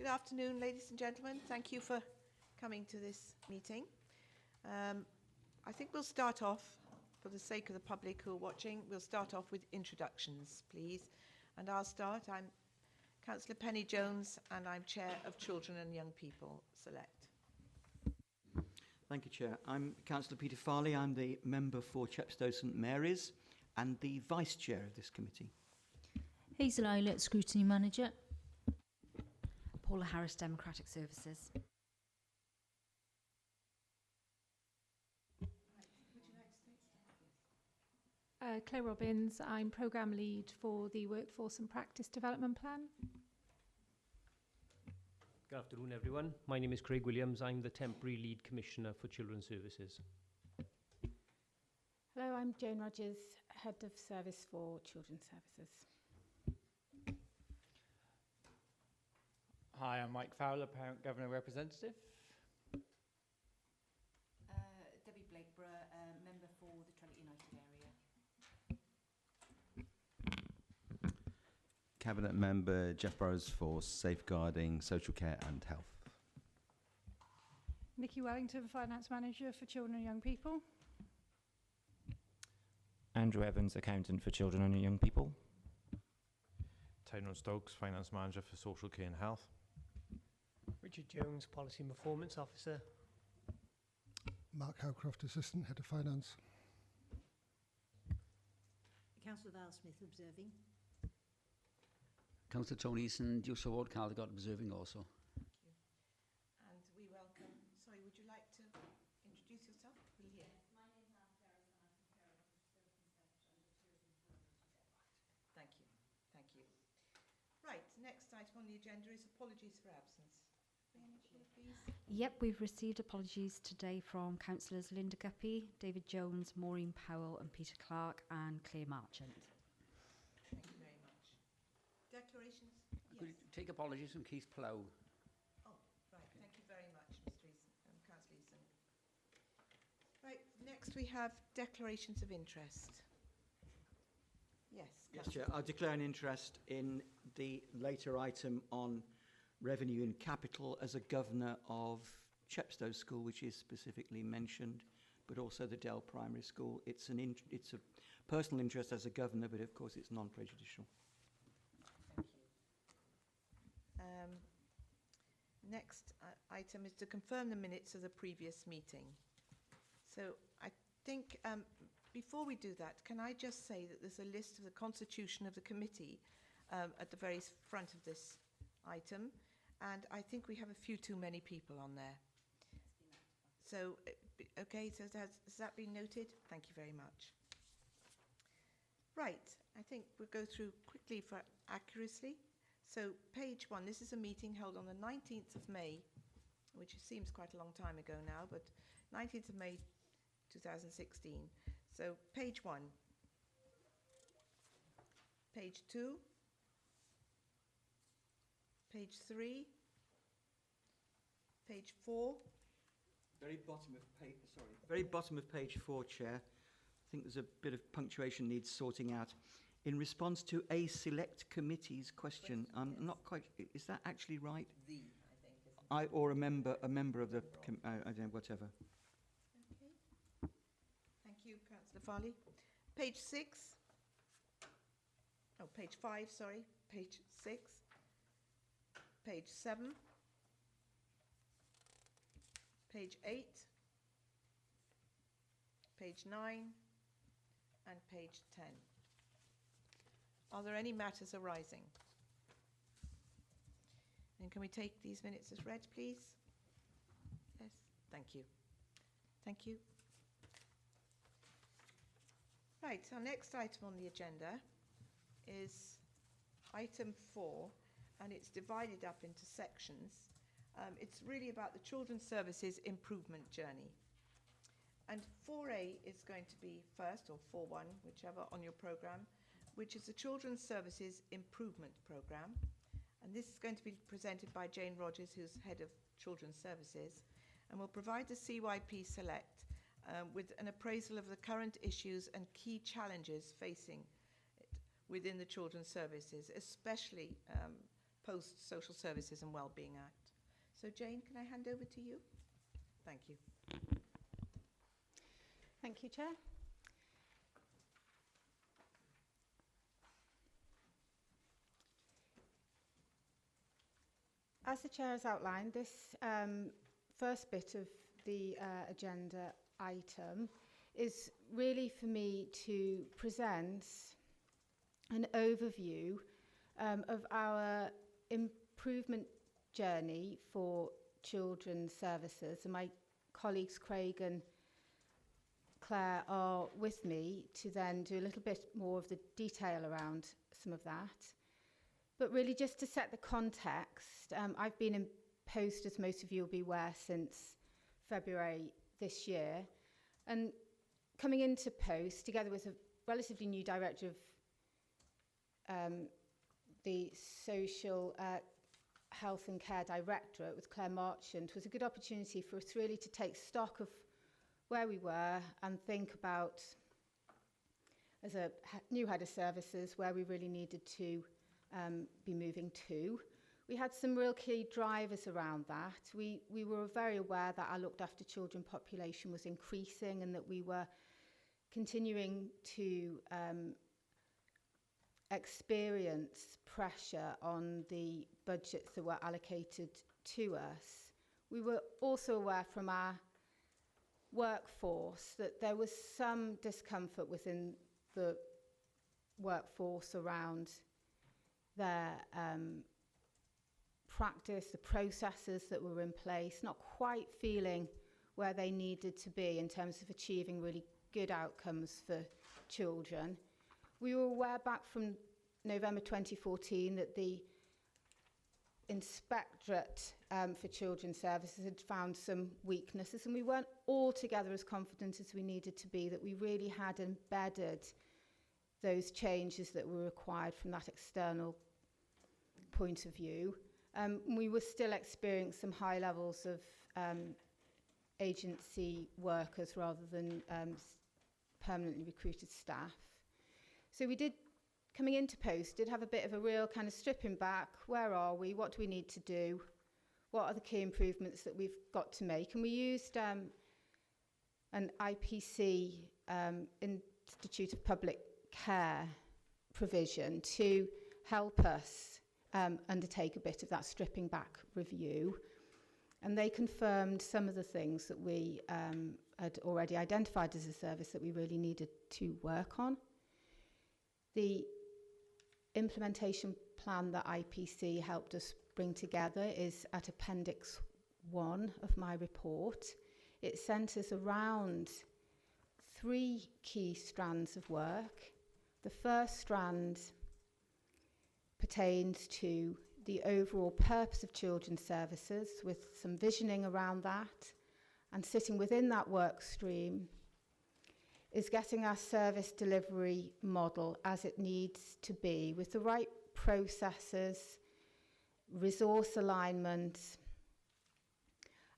Good afternoon, ladies and gentlemen. Thank you for coming to this meeting. I think we'll start off, for the sake of the public who are watching, we'll start off with introductions, please. And I'll start. I'm Councillor Penny Jones, and I'm Chair of Children and Young People Select. Thank you, Chair. I'm Councillor Peter Farley. I'm the member for Chepstow St Mary's and the Vice Chair of this committee. Hazel Eilert, Scrutiny Manager. Paula Harris, Democratic Services. Claire Robbins, I'm Programme Lead for the Workforce and Practice Development Plan. Good afternoon, everyone. My name is Craig Williams. I'm the Temporary Lead Commissioner for Children's Services. Hello, I'm Jane Rogers, Head of Service for Children's Services. Hi, I'm Mike Fowler, Parent Governor Representative. Debbie Blakeborough, member for the Trent United area. Cabinet Member Jeff Burrows for Safeguarding Social Care and Health. Nikki Wellington, Finance Manager for Children and Young People. Andrew Evans, Accountant for Children and Young People. Tyrone Stokes, Finance Manager for Social Care and Health. Richard Jones, Policy and Performance Officer. Mark Howcroft, Assistant Head of Finance. Councillor Val Smith, observing. Councillor Tony Eason, Dukes Award, Caldecott, observing also. Thank you. And we welcome, sorry, would you like to introduce yourself? Yes, my name is Anne Ferris and I'm from Care Office Service Inspection. Thank you. Thank you. Right, next item on the agenda is apologies for absence. Please. Yep, we've received apologies today from Councillors Linda Guppy, David Jones, Maureen Powell and Peter Clark and Claire Marchant. Thank you very much. Declarations? Could you take apologies from Keith Plough? Oh, right. Thank you very much, Mr. Eason, Councillor Eason. Right, next we have declarations of interest. Yes, Yes, Chair. I declare an interest in the later item on revenue and capital as a governor of Chepstow School, which is specifically mentioned, but also the Dell Primary School. It's a personal interest as a governor, but of course it's non-prejudicial. Thank you. Next item is to confirm the minutes of the previous meeting. So I think before we do that, can I just say that there's a list of the constitution of the committee at the very front of this item, and I think we have a few too many people on there. So, okay, so has that been noted? Thank you very much. Right, I think we'll go through quickly for accuracy. So, page 1, this is a meeting held on the 19th of May, which seems quite a long time ago now, but 19th of May 2016. So, page 1. Page 2. Page 3. Page 4. Very bottom of page 4, Chair. I think there's a bit of punctuation needs sorting out. In response to a select committee's question, I'm not quite. Is that actually right? I think. Or a member of the. I don't know, whatever. Okay. Thank you, Councillor Farley. Page 6. Oh, page 5. Sorry. Page 6. Page 7. Page 8. Page 9. And page 10. Are there any matters arising? And can we take these minutes as read, please? Yes, thank you. Thank you. Right, our next item on the agenda is item 4, and it's divided up into sections. It's really about the Children's Services Improvement Journey. And 4A is going to be first, or 4.1, whichever, on your programme, which is the Children's Services Improvement Programme. And this is going to be presented by Jane Rogers, who's Head of Children's Services, and will provide the CYP Select with an appraisal of the current issues and key challenges facing it within the children's services, especially Post Social Services and Wellbeing Act. So Jane, can I hand over to you? Thank you. Thank you, Chair. As the Chair has outlined, this first bit of the agenda item is really for me to present an overview of our improvement journey for children's services. And my colleagues Craig and Claire are with me to then do a little bit more of the detail around some of that. But really just to set the context, I've been in post, as most of you will be aware, since February this year. And coming into post, together with a relatively new director of the Social Health and Care Directorate with Claire Marchant, was a good opportunity for us really to take stock of where we were and think about, as a new head of services, where we really needed to be moving to. We had some real key drivers around that. We were very aware that our looked after children population was increasing and that we were continuing to experience pressure on the budgets that were allocated to us. We were also aware from our workforce that there was some discomfort within the workforce around their practice, the processes that were in place, not quite feeling where they needed to be in terms of achieving really good outcomes for children. We were aware back from November 2014 that the Inspectorate for Children's Services had found some weaknesses, and we weren't altogether as confident as we needed to be that we really had embedded those changes that were required from that external point of view. We were still experiencing some high levels of agency workers rather than permanently recruited staff. So we did, coming into post, did have a bit of a real kind of stripping back. Where are we? What do we need to do? What are the key improvements that we've got to make? And we used an IPC, Institute of Public Care provision to help us undertake a bit of that stripping back review. And they confirmed some of the things that we had already identified as a service that we really needed to work on. The implementation plan that IPC helped us bring together is at Appendix 1 of my report. It centres around 3 key strands of work. The first strand pertains to the overall purpose of children's services, with some visioning around that, and sitting within that work stream is getting our service delivery model as it needs to be, with the right processes, resource alignment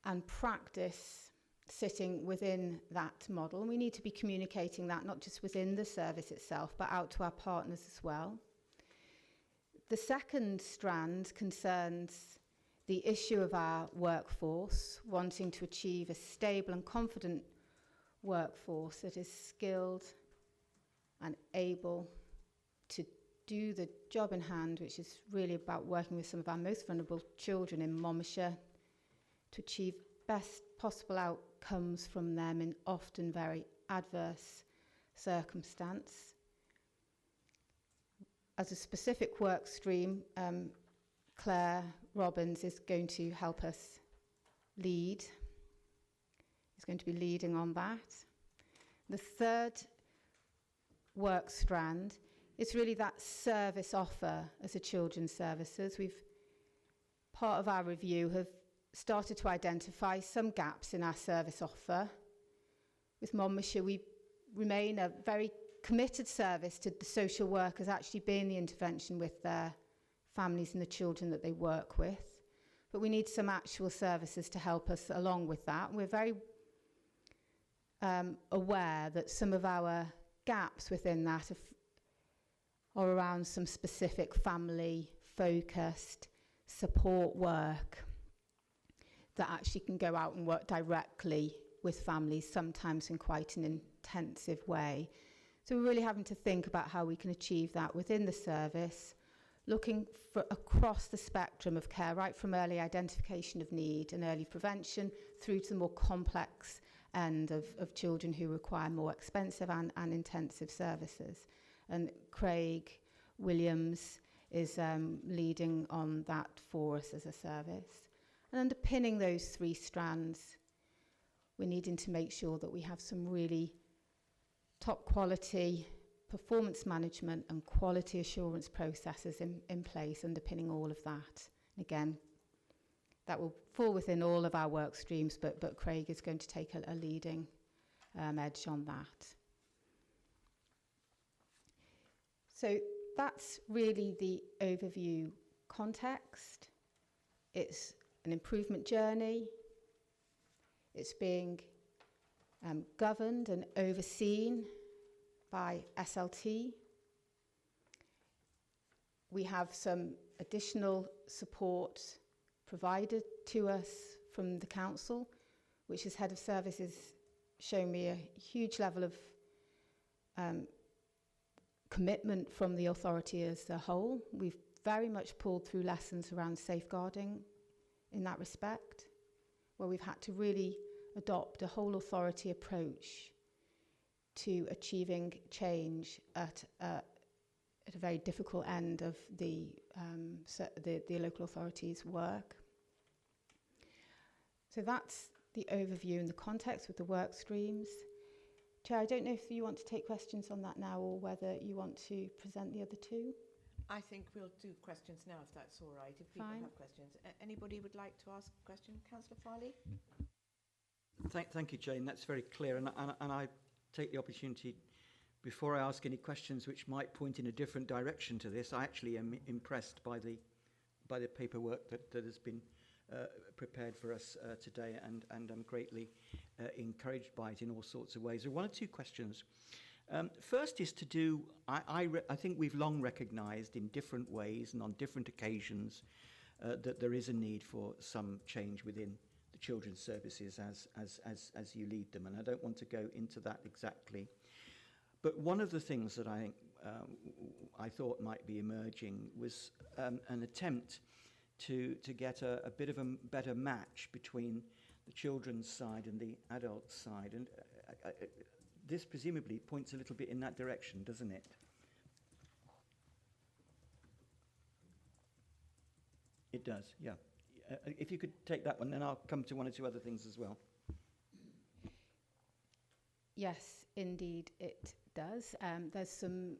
and practice sitting within that model. And we need to be communicating that not just within the service itself, but out to our partners as well. The second strand concerns the issue of our workforce, wanting to achieve a stable and confident workforce that is skilled and able to do the job in hand, which is really about working with some of our most vulnerable children in Monmouthshire to achieve best possible outcomes from them in often very adverse circumstance. As a specific work stream, Claire Robbins is going to help us lead. Is going to be leading on that. The third work strand is really that service offer as a children's services. We've, part of our review, have started to identify some gaps in our service offer. With Monmouthshire, we remain a very committed service to the social workers actually being the intervention with their families and the children that they work with. But we need some actual services to help us along with that. We're very aware that some of our gaps within that are around some specific family-focused support work that actually can go out and work directly with families, sometimes in quite an intensive way. So we're really having to think about how we can achieve that within the service, looking for across the spectrum of care, right from early identification of need and early prevention through to the more complex end of children who require more expensive and intensive services. And Craig Williams is leading on that for us as a service. And underpinning those three strands, we're needing to make sure that we have some really top quality performance management and quality assurance processes in place underpinning all of that. Again, that will fall within all of our work streams, but Craig is going to take a leading edge on that. So that's really the overview context. It's an improvement journey. It's being governed and overseen by SLT. We have some additional support provided to us from the council, which as head of services shown me a huge level of commitment from the authority as a whole. We've very much pulled through lessons around safeguarding in that respect, where we've had to really adopt a whole authority approach to achieving change at a very difficult end of the local authority's work. So that's the overview and the context with the work streams. Chair, I don't know if you want to take questions on that now or whether you want to present the other two. I think we'll do questions now, if that's all right, if people have questions. Anybody would like to ask a question? Councillor Farley? Thank you, Jane. That's very clear. And I take the opportunity, before I ask any questions which might point in a different direction to this, I actually am impressed by the paperwork that has been prepared for us today, and I'm greatly encouraged by it in all sorts of ways. There are one or two questions. First is to do, I think we've long recognised in different ways and on different occasions that there is a need for some change within the children's services as you lead them, and I don't want to go into that exactly. But one of the things that I thought might be emerging was an attempt to get a bit of a better match between the children's side and the adult side, and this presumably points a little bit in that direction, doesn't it? It does, yeah. If you could take that one, then I'll come to one or two other things as well. Yes, indeed it does. There's some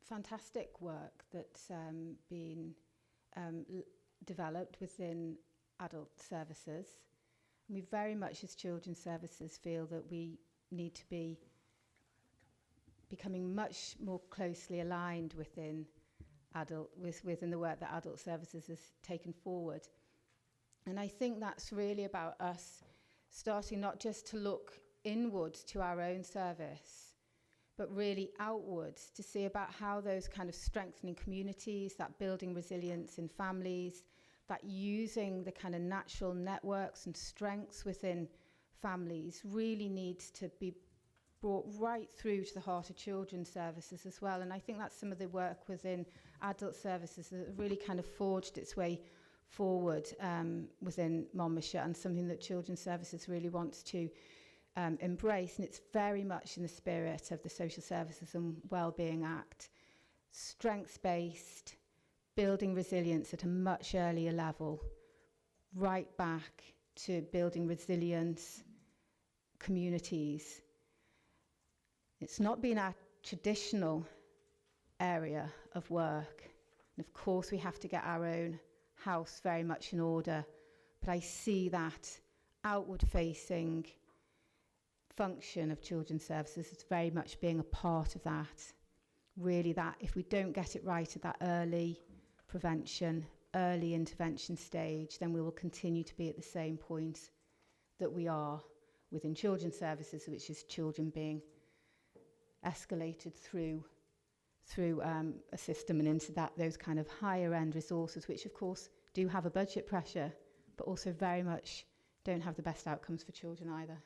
fantastic work that's been developed within adult services. We very much as children's services feel that we need to be becoming much more closely aligned within within the work that adult services has taken forward. And I think that's really about us starting not just to look inwards to our own service, but really outwards to see about how those kind of strengthening communities, that building resilience in families, that using the kind of natural networks and strengths within families really needs to be brought right through to the heart of children's services as well. And I think that's some of the work within adult services that really kind of forged its way forward within Monmouthshire, and something that children's services really wants to embrace. And it's very much in the spirit of the Social Services and Wellbeing Act, strengths-based, building resilience at a much earlier level, right back to building resilience communities. It's not been our traditional area of work. And of course, we have to get our own house very much in order. But I see that outward-facing function of children's services as very much being a part of that. Really, that if we don't get it right at that early prevention, early intervention stage, then we will continue to be at the same point that we are within children's services, which is children being escalated through through a system and into those kind of higher end resources, which of course do have a budget pressure, but also very much don't have the best outcomes for children either.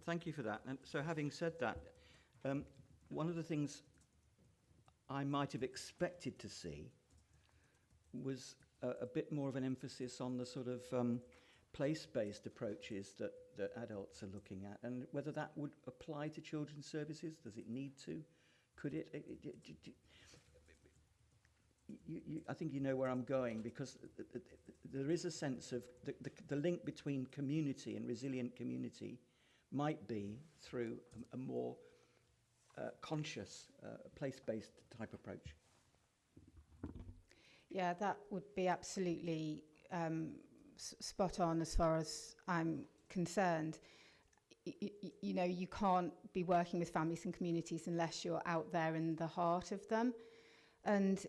Thank you for that. And so having said that, one of the things I might have expected to see was a bit more of an emphasis on the sort of place-based approaches that adults are looking at, and whether that would apply to children's services. Does it need to? Could it? I think you know where I'm going, because there is a sense of the link between community and resilient community might be through a more conscious, place-based type approach. Yeah, that would be absolutely spot on as far as I'm concerned. You know, you can't be working with families and communities unless you're out there in the heart of them. And,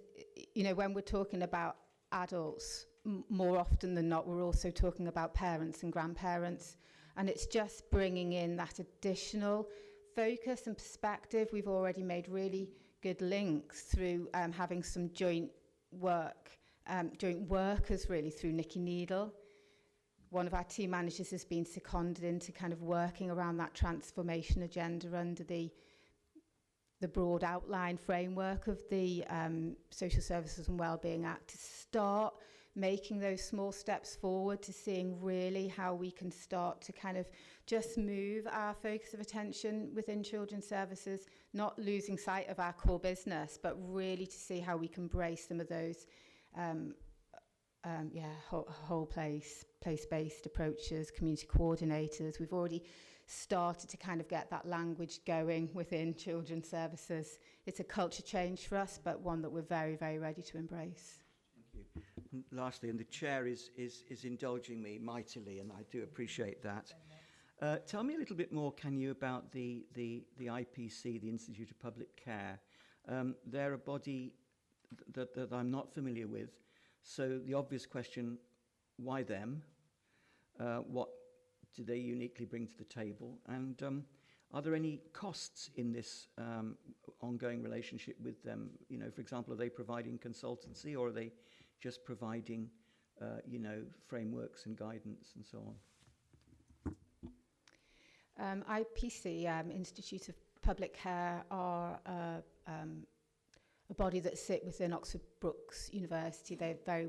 you know, when we're talking about adults, more often than not, we're also talking about parents and grandparents. And it's just bringing in that additional focus and perspective. We've already made really good links through having some joint workers really through Nikki Needle. One of our team managers has been seconded into kind of working around that transformation agenda under the broad outline framework of the Social Services and Wellbeing Act, to start making those small steps forward to seeing really how we can start to kind of just move our focus of attention within children's services, not losing sight of our core business, but really to see how we can brace some of those whole place-based approaches, community coordinators. We've already started to kind of get that language going within children's services. It's a culture change for us, but one that we're very, very ready to embrace. Thank you. And lastly, and the chair is indulging me mightily, and I do appreciate that. Tell me a little bit more, can you, about the IPC, the Institute of Public Care. They're a body that I'm not familiar with. So the obvious question, why them? What do they uniquely bring to the table? And are there any costs in this ongoing relationship with them? You know, for example, are they providing consultancy, or are they just providing, frameworks and guidance and so on? IPC, Institute of Public Care, are a body that sit within Oxford Brookes University. They're very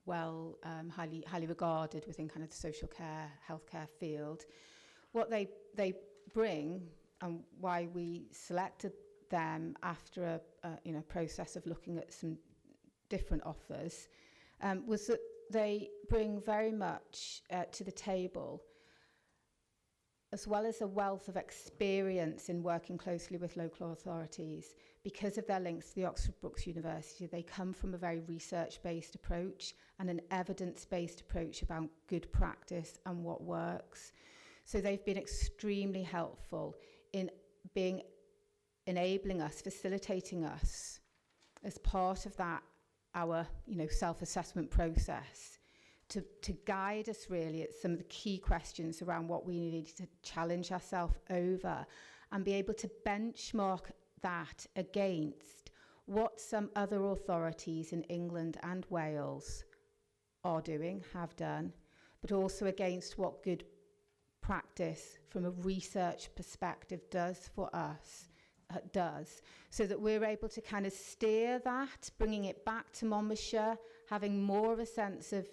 well, highly regarded within kind of the social care, healthcare field. What they bring, and why we selected them after a process of looking at some different offers, was that they bring very much to the table, as well as a wealth of experience in working closely with local authorities. Because of their links to the Oxford Brookes University, they come from a very research-based approach and an evidence-based approach about good practice and what works. So they've been extremely helpful in enabling us, facilitating us as part of that, our self-assessment process, to guide us really at some of the key questions around what we need to challenge ourselves over, and be able to benchmark that against what some other authorities in England and Wales are doing, have done, but also against what good practice from a research perspective does for us, so that we're able to kind of steer that, bringing it back to Monmouthshire, having more of a sense of,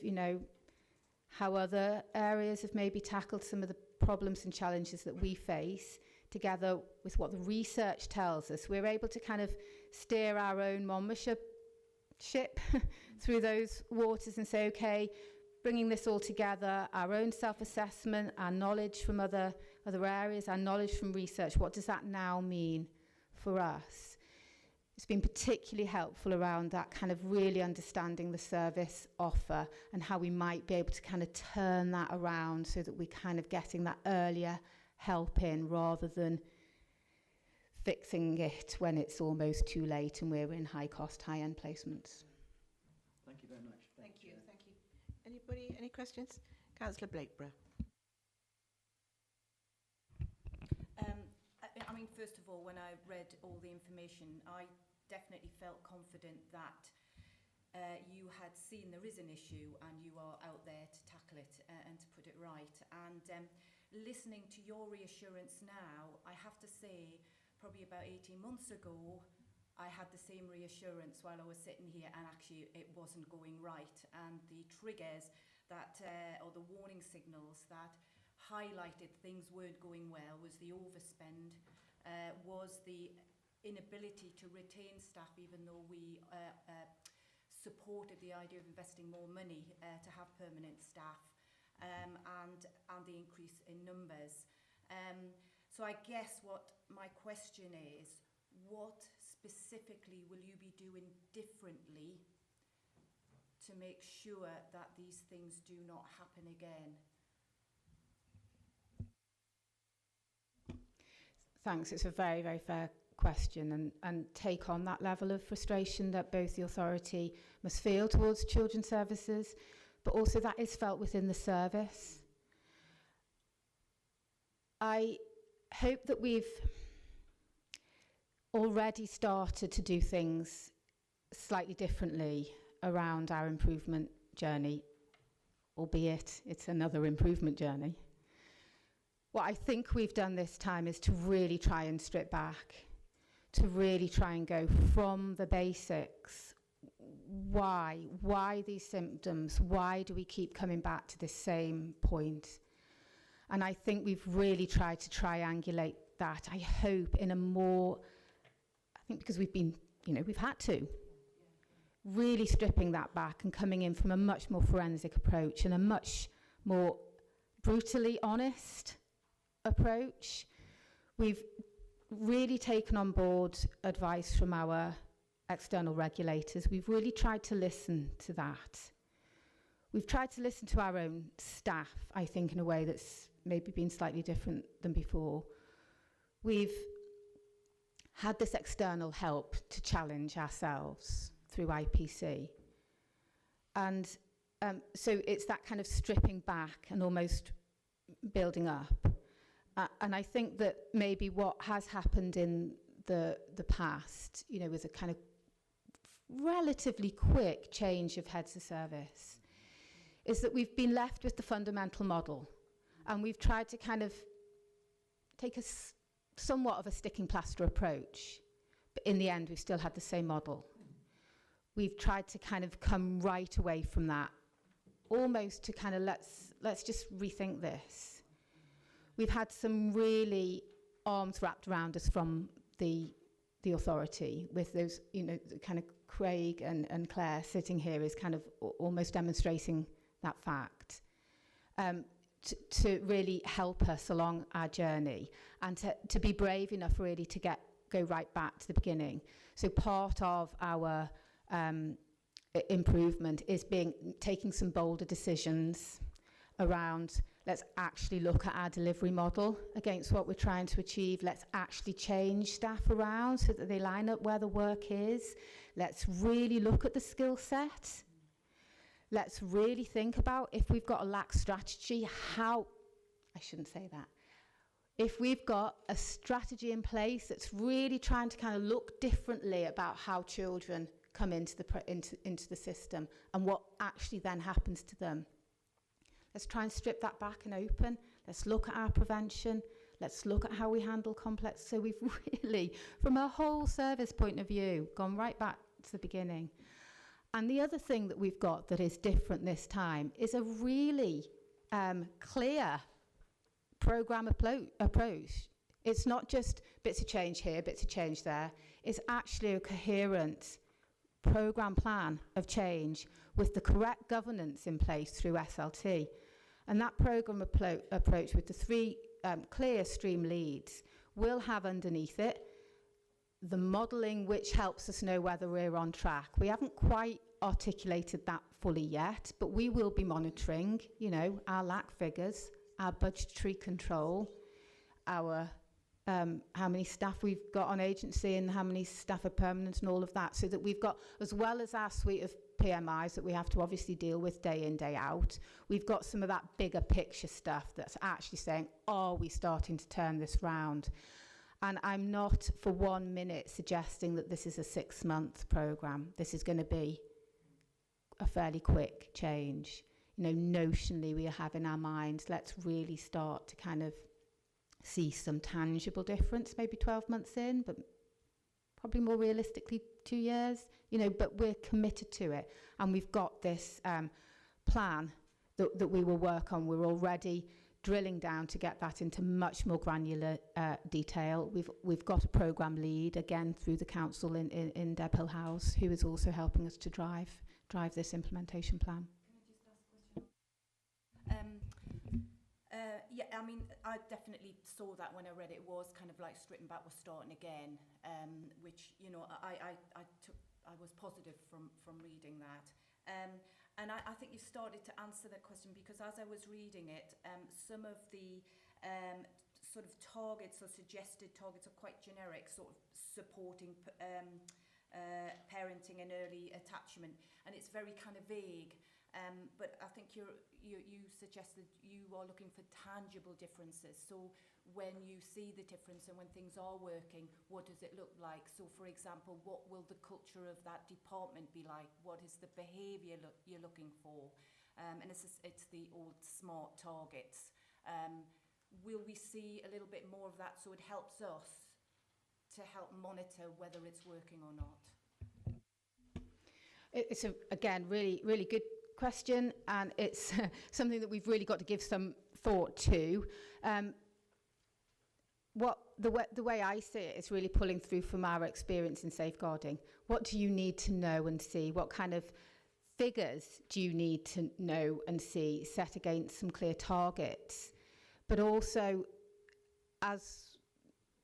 how other areas have maybe tackled some of the problems and challenges that we face, together with what the research tells us. We're able to kind of steer our own Monmouthshire ship through those waters and say, okay, bringing this all together, our own self-assessment, our knowledge from other areas, our knowledge from research, what does that now mean for us? It's been particularly helpful around that kind of really understanding the service offer and how we might be able to kind of turn that around so that we're kind of getting that earlier help in, rather than fixing it when it's almost too late and we're in high-cost, high-end placements. Thank you very much. Thank you. Anybody, any questions? Councillor Blakeborough. I'm mean, first of all, when I read all the information, I definitely felt confident that you had seen there is an issue and you are out there to tackle it and to put it right. And listening to your reassurance now, I have to say, probably about 18 months ago, I had the same reassurance while I was sitting here, and actually it wasn't going right. And the triggers that, or the warning signals that highlighted things weren't going well was the overspend, was the inability to retain staff, even though we supported the idea of investing more money to have permanent staff, and the increase in numbers. So I guess what my question is, what specifically will you be doing differently to make sure that these things do not happen again? Thanks. It's a very, very fair question, and take on that level of frustration that both the authority must feel towards children's services, but also that is felt within the service. I hope that we've already started to do things slightly differently around our improvement journey, albeit it's another improvement journey. What I think we've done this time is to really try and strip back, to really try and go from the basics. Why these symptoms? Why do we keep coming back to the same point? And I think we've really tried to triangulate that, I hope, in a more, I think because we've been, we've had to. Really stripping that back and coming in from a much more forensic approach and a much more brutally honest approach. We've really taken on board advice from our external regulators. We've really tried to listen to that. We've tried to listen to our own staff, I think, in a way that's maybe been slightly different than before. We've had this external help to challenge ourselves through IPC. And so it's that kind of stripping back and almost building up. And I think that maybe what has happened in the past, was a kind of relatively quick change of heads of service, is that we've been left with the fundamental model. And we've tried to kind of take somewhat of a sticking plaster approach. But in the end, we've still had the same model. We've tried to kind of come right away from that, almost to kind of let's just rethink this. We've had some really arms wrapped around us from the authority, with those, kind of Craig and Claire sitting here is kind of almost demonstrating that fact, to really help us along our journey and to be brave enough really to go right back to the beginning. So part of our improvement is taking some bolder decisions around, let's actually look at our delivery model against what we're trying to achieve. Let's actually change staff around so that they line up where the work is. Let's really look at the skill set. Let's really think about, if we've got a lax strategy, I shouldn't say that. If we've got a strategy in place that's really trying to kind of look differently about how children come into the system and what actually then happens to them. Let's try and strip that back and open. Let's look at our prevention. Let's look at how we handle complex. So we've really, from a whole service point of view, gone right back to the beginning. And the other thing that we've got that is different this time is a really clear programme approach. It's not just bits of change here, bits of change there. It's actually a coherent programme plan of change with the correct governance in place through SLT. And that programme approach with the three clear stream leads will have underneath it the modelling which helps us know whether we're on track. We haven't quite articulated that fully yet, but we will be monitoring, our LAC figures, our budgetary control, our how many staff we've got on agency and how many staff are permanent and all of that, so that we've got, as well as our suite of PMIs that we have to obviously deal with day in, day out, we've got some of that bigger picture stuff that's actually saying, are we starting to turn this round? And I'm not for 1 minute suggesting that this is a 6-month programme. This is going to be a fairly quick change. You know, notionally we have in our minds, let's really start to kind of see some tangible difference, maybe 12 months in, but probably more realistically 2 years, you know, but we're committed to it. And we've got this plan that we will work on. We're already drilling down to get that into much more granular detail. We've got a programme lead, again, through the council in Deb Hill House, who is also helping us to drive this implementation plan. Yeah, I mean, I definitely saw that when I read it. It was kind of like stripping back was starting again, which, you know, I was positive from reading that. And I think you started to answer that question, because as I was reading it, some of the sort of targets or suggested targets are quite generic, sort of supporting parenting and early attachment, and it's very kind of vague. But I think you suggested you are looking for tangible differences. So when you see the difference and when things are working, what does it look like? So, for example, what will the culture of that department be like? What is the behaviour you're looking for? And it's the old SMART targets. Will we see a little bit more of that, so it helps us to help monitor whether it's working or not? It's again really, really good question, and it's something that we've really got to give some thought to. The way I see it is really pulling through from our experience in safeguarding. What do you need to know and see? What kind of figures do you need to know and see, set against some clear targets? But also, as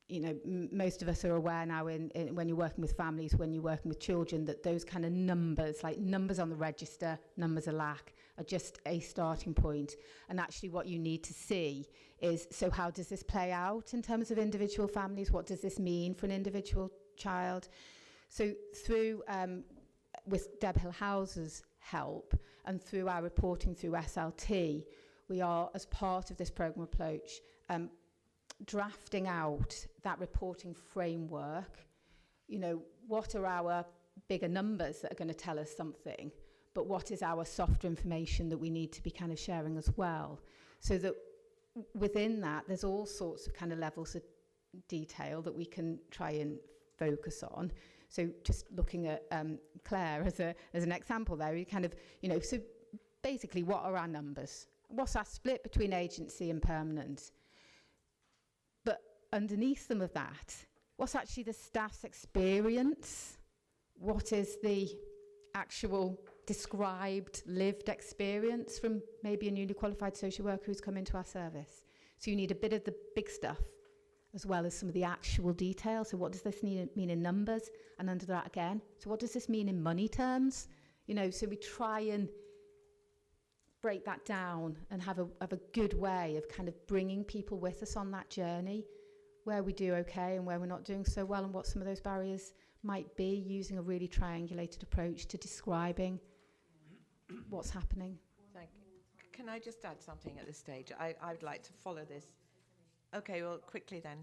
you know, most of us are aware now when you're working with families, when you're working with children, that those kind of numbers, like numbers on the register, numbers of lack, are just a starting point. And actually what you need to see is, so how does this play out in terms of individual families? What does this mean for an individual child? So through, with Deb Hill House's help, and through our reporting through SLT, we are, as part of this programme approach, drafting out that reporting framework. You know, what are our bigger numbers that are going to tell us something, but what is our softer information that we need to be kind of sharing as well, so that within that there's all sorts of kind of levels of detail that we can try and focus on. So just looking at Claire as an example there, you kind of, you know, so basically what are our numbers? What's our split between agency and permanent? Underneath some of that, what's actually the staff's experience? What is the actual described, lived experience from maybe a newly qualified social worker who's come into our service? So you need a bit of the big stuff as well as some of the actual detail. So what does this mean in numbers? And under that again, so what does this mean in money terms? You know, so we try and break that down and have a good way of kind of bringing people with us on that journey, where we do okay and where we're not doing so well, and what some of those barriers might be, using a really triangulated approach to describing what's happening. Thank you. Can I just add something at this stage? I'd like to follow this. Okay, well, quickly then.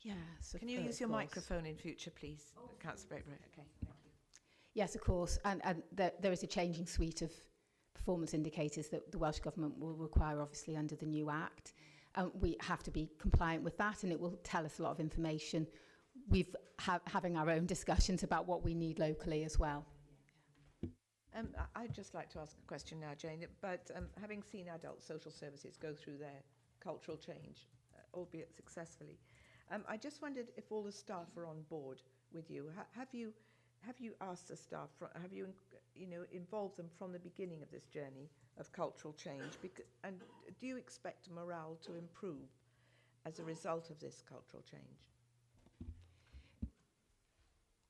Yeah. So can you use your microphone in future, please? Councillor Brakebury. Okay, thank you. Yes, of course. And there is a changing suite of performance indicators that the Welsh Government will require, obviously, under the new Act. We have to be compliant with that, and it will tell us a lot of information. We've having our own discussions about what we need locally as well. I'd just like to ask a question now, Jane, but having seen adult social services go through their cultural change, albeit successfully, I just wondered if all the staff are on board with you. Have you asked the staff? Have you involved them from the beginning of this journey of cultural change? And do you expect morale to improve as a result of this cultural change?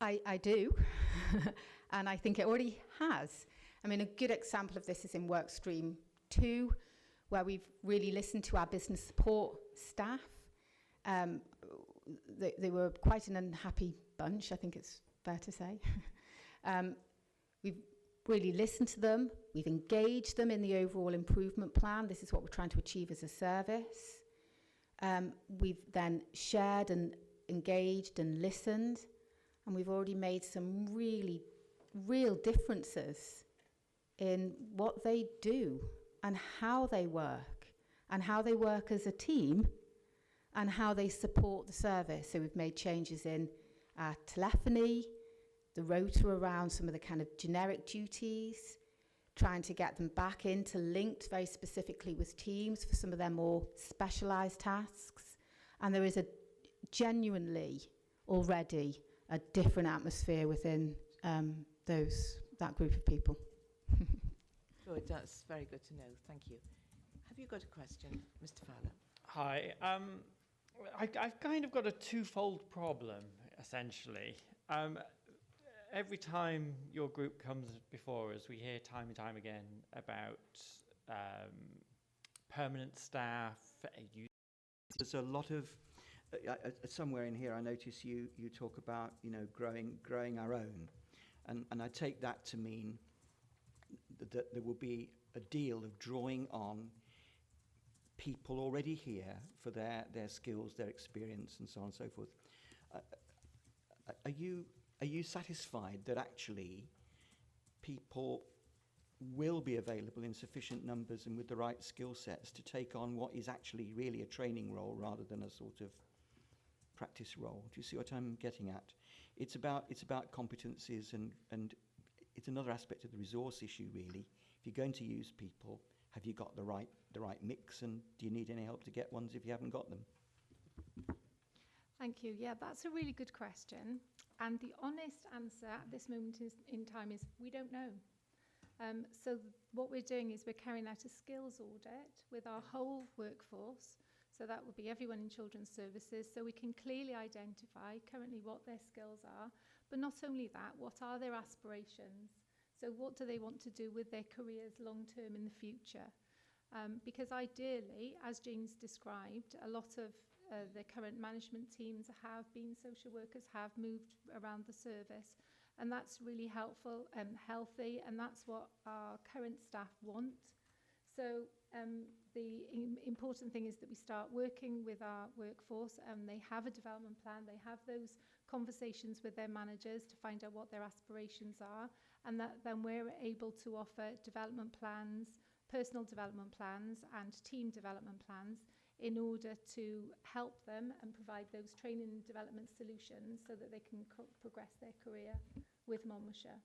I do, and I think it already has. I mean, a good example of this is in Workstream 2, where we've really listened to our business support staff. They were quite an unhappy bunch, I think it's fair to say. We've really listened to them. We've engaged them in the overall improvement plan. This is what we're trying to achieve as a service. We've then shared and engaged and listened, and we've already made some really real differences in what they do and how they work as a team and how they support the service. So we've made changes in our telephony, the rota around some of the kind of generic duties, trying to get them back into linked very specifically with teams for some of their more specialised tasks. And there is a genuinely already a different atmosphere within that group of people. Good, that's very good to know. Thank you. Have you got a question, Mr. Fowler? Hi. I've kind of got a twofold problem, essentially. Every time your group comes before us, we hear time and time again about permanent staff. There's a lot of somewhere in here I notice you talk about growing our own, and I take that to mean that there will be a deal of drawing on people already here for their skills, their experience, and so on and so forth. Are you satisfied that actually people will be available in sufficient numbers and with the right skill sets to take on what is actually really a training role rather than a sort of practice role? Do you see what I'm getting at? It's about competencies and it's another aspect of the resource issue, really. If you're going to use people, have you got the right mix, and do you need any help to get ones if you haven't got them? Thank you. Yeah, that's a really good question. And the honest answer at this moment in time is we don't know. So what we're doing is we're carrying out a skills audit with our whole workforce. So that will be everyone in children's services. So we can clearly identify currently what their skills are. But not only that, what are their aspirations? So what do they want to do with their careers long term in the future? Because ideally, as Jane's described, a lot of the current management teams have been social workers, have moved around the service, and that's really helpful and healthy, and that's what our current staff want. So the important thing is that we start working with our workforce, and they have a development plan, they have those conversations with their managers to find out what their aspirations are, and that then we're able to offer development plans, personal development plans and team development plans in order to help them and provide those training and development solutions so that they can progress their career with Monmouthshire.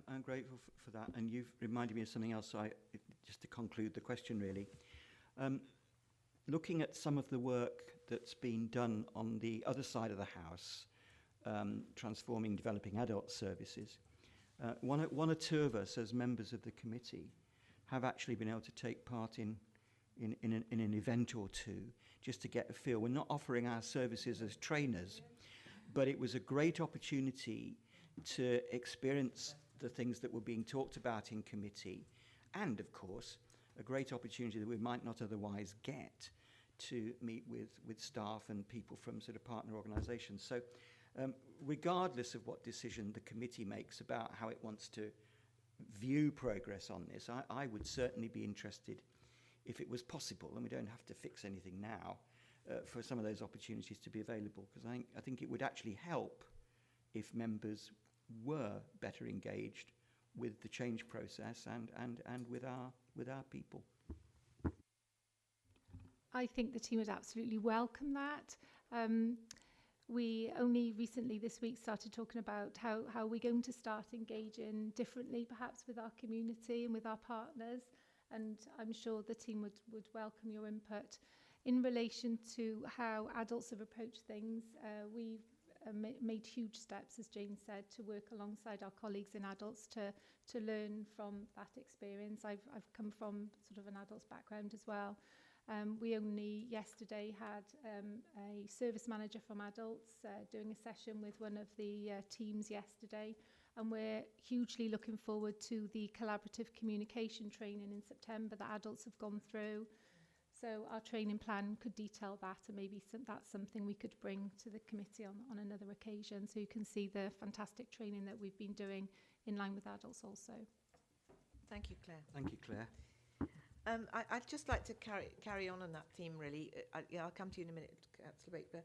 I'm grateful for that, and you've reminded me of something else, so just to conclude the question really. Looking at some of the work that's been done on the other side of the house, transforming developing adult services, one or two of us as members of the committee have actually been able to take part in an event or two just to get a feel. We're not offering our services as trainers, but it was a great opportunity to experience the things that were being talked about in committee, and of course a great opportunity that we might not otherwise get to meet with staff and people from sort of partner organisations. So regardless of what decision the committee makes about how it wants to view progress on this, I would certainly be interested, if it was possible, and we don't have to fix anything now, for some of those opportunities to be available, because I think it would actually help if members were better engaged with the change process and with our people. I think the team would absolutely welcome that. We only recently this week started talking about how we're going to start engaging differently perhaps with our community and with our partners, and I'm sure the team would welcome your input. In relation to how adults have approached things, we've made huge steps, as Jane said, to work alongside our colleagues in adults to learn from that experience. I've come from sort of an adults background as well. We only yesterday had a service manager from adults doing a session with one of the teams yesterday, and we're hugely looking forward to the collaborative communication training in September that adults have gone through. So our training plan could detail that, and maybe that's something we could bring to the committee on another occasion, so you can see the fantastic training that we've been doing in line with adults also. Thank you, Claire. Thank you, Claire. I'd just like to carry on that theme, really. I'll come to you in a minute, Councillor Baker.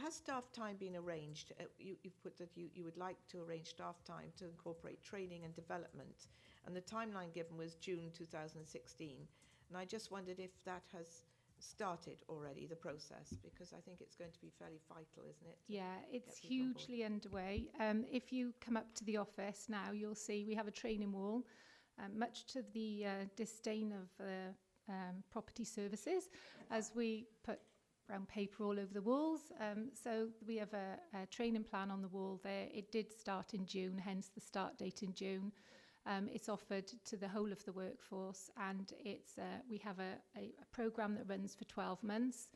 Has staff time been arranged? You've put that you would like to arrange staff time to incorporate training and development, and the timeline given was June 2016. And I just wondered if that has started already, the process, because I think it's going to be fairly vital, isn't it? Yeah, it's hugely underway. If you come up to the office now, you'll see we have a training wall, much to the disdain of property services, as we put brown paper all over the walls. So we have a training plan on the wall there. It did start in June, hence the start date in June. It's offered to the whole of the workforce, and we have a programme that runs for 12 months.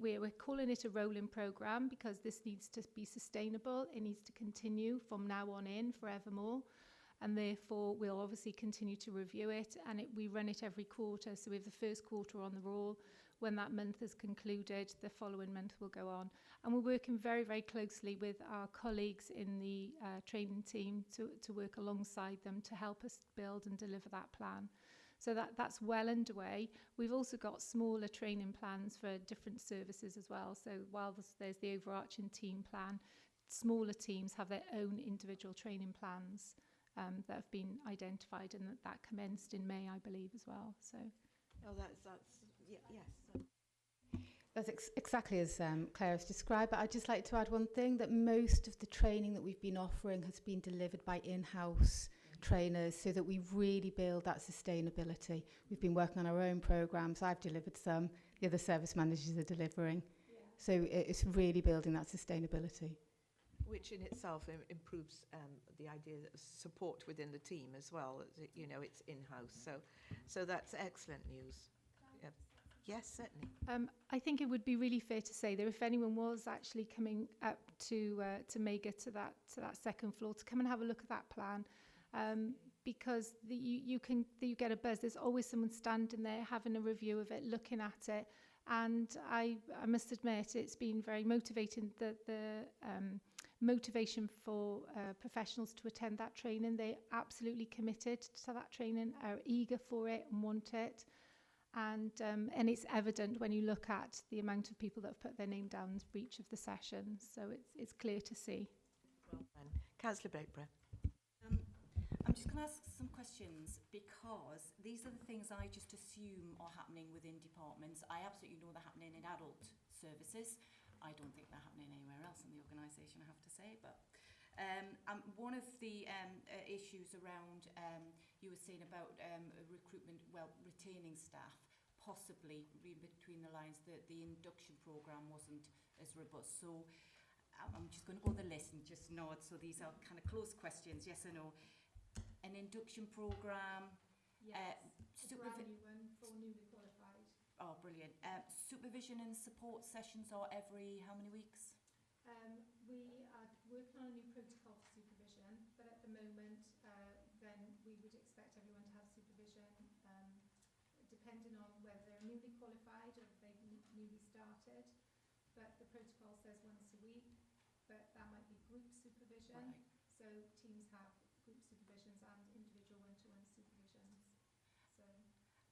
We're calling it a rolling programme because this needs to be sustainable. It needs to continue from now on in forevermore, and therefore we'll obviously continue to review it, and we run it every quarter. So we have the first quarter on the roll. When that month is concluded, the following month will go on. And we're working very, very closely with our colleagues in the training team to work alongside them to help us build and deliver that plan. So that's well underway. We've also got smaller training plans for different services as well. So while there's the overarching team plan, smaller teams have their own individual training plans that have been identified, and that commenced in May, I believe, as well. So, yes. That's exactly as Claire has described, but I'd just like to add one thing, that most of the training that we've been offering has been delivered by in-house trainers, so that we really build that sustainability. We've been working on our own programmes. I've delivered some, the other service managers are delivering. Yeah. So it's really building that sustainability. Which in itself improves the idea of support within the team as well. You know, it's in-house. So that's excellent news. Yep. Yes, certainly. I think it would be really fair to say that if anyone was actually coming up to Mega, to that second floor, to come and have a look at that plan, because you get a buzz. There's always someone standing there having a review of it, looking at it, and I must admit it's been very motivating. The motivation for professionals to attend that training. They're absolutely committed to that training, are eager for it and want it. And it's evident when you look at the amount of people that have put their name down for each of the sessions. So it's clear to see. Well done. Councillor Bakeborough. I'm just going to ask some questions, because these are the things I just assume are happening within departments. I absolutely know they're happening in adult services. I don't think they're happening anywhere else in the organisation, I have to say. But one of the issues around, you were saying about recruitment, retaining staff, possibly reading between the lines that the induction programme wasn't as robust. So I'm just going to go the list and just nod. So these are kind of close questions, yes or no. An induction programme. Yes, a brand new one for newly qualified. Oh, brilliant. Supervision and support sessions are every how many weeks? We are working on a new protocol for supervision, but at the moment, then we would expect everyone to have supervision, depending on whether they're newly qualified or if they've newly started. But the protocol says once a week, but that might be group supervision. Right. So teams have group supervisions and individual one-to-one supervisions. So.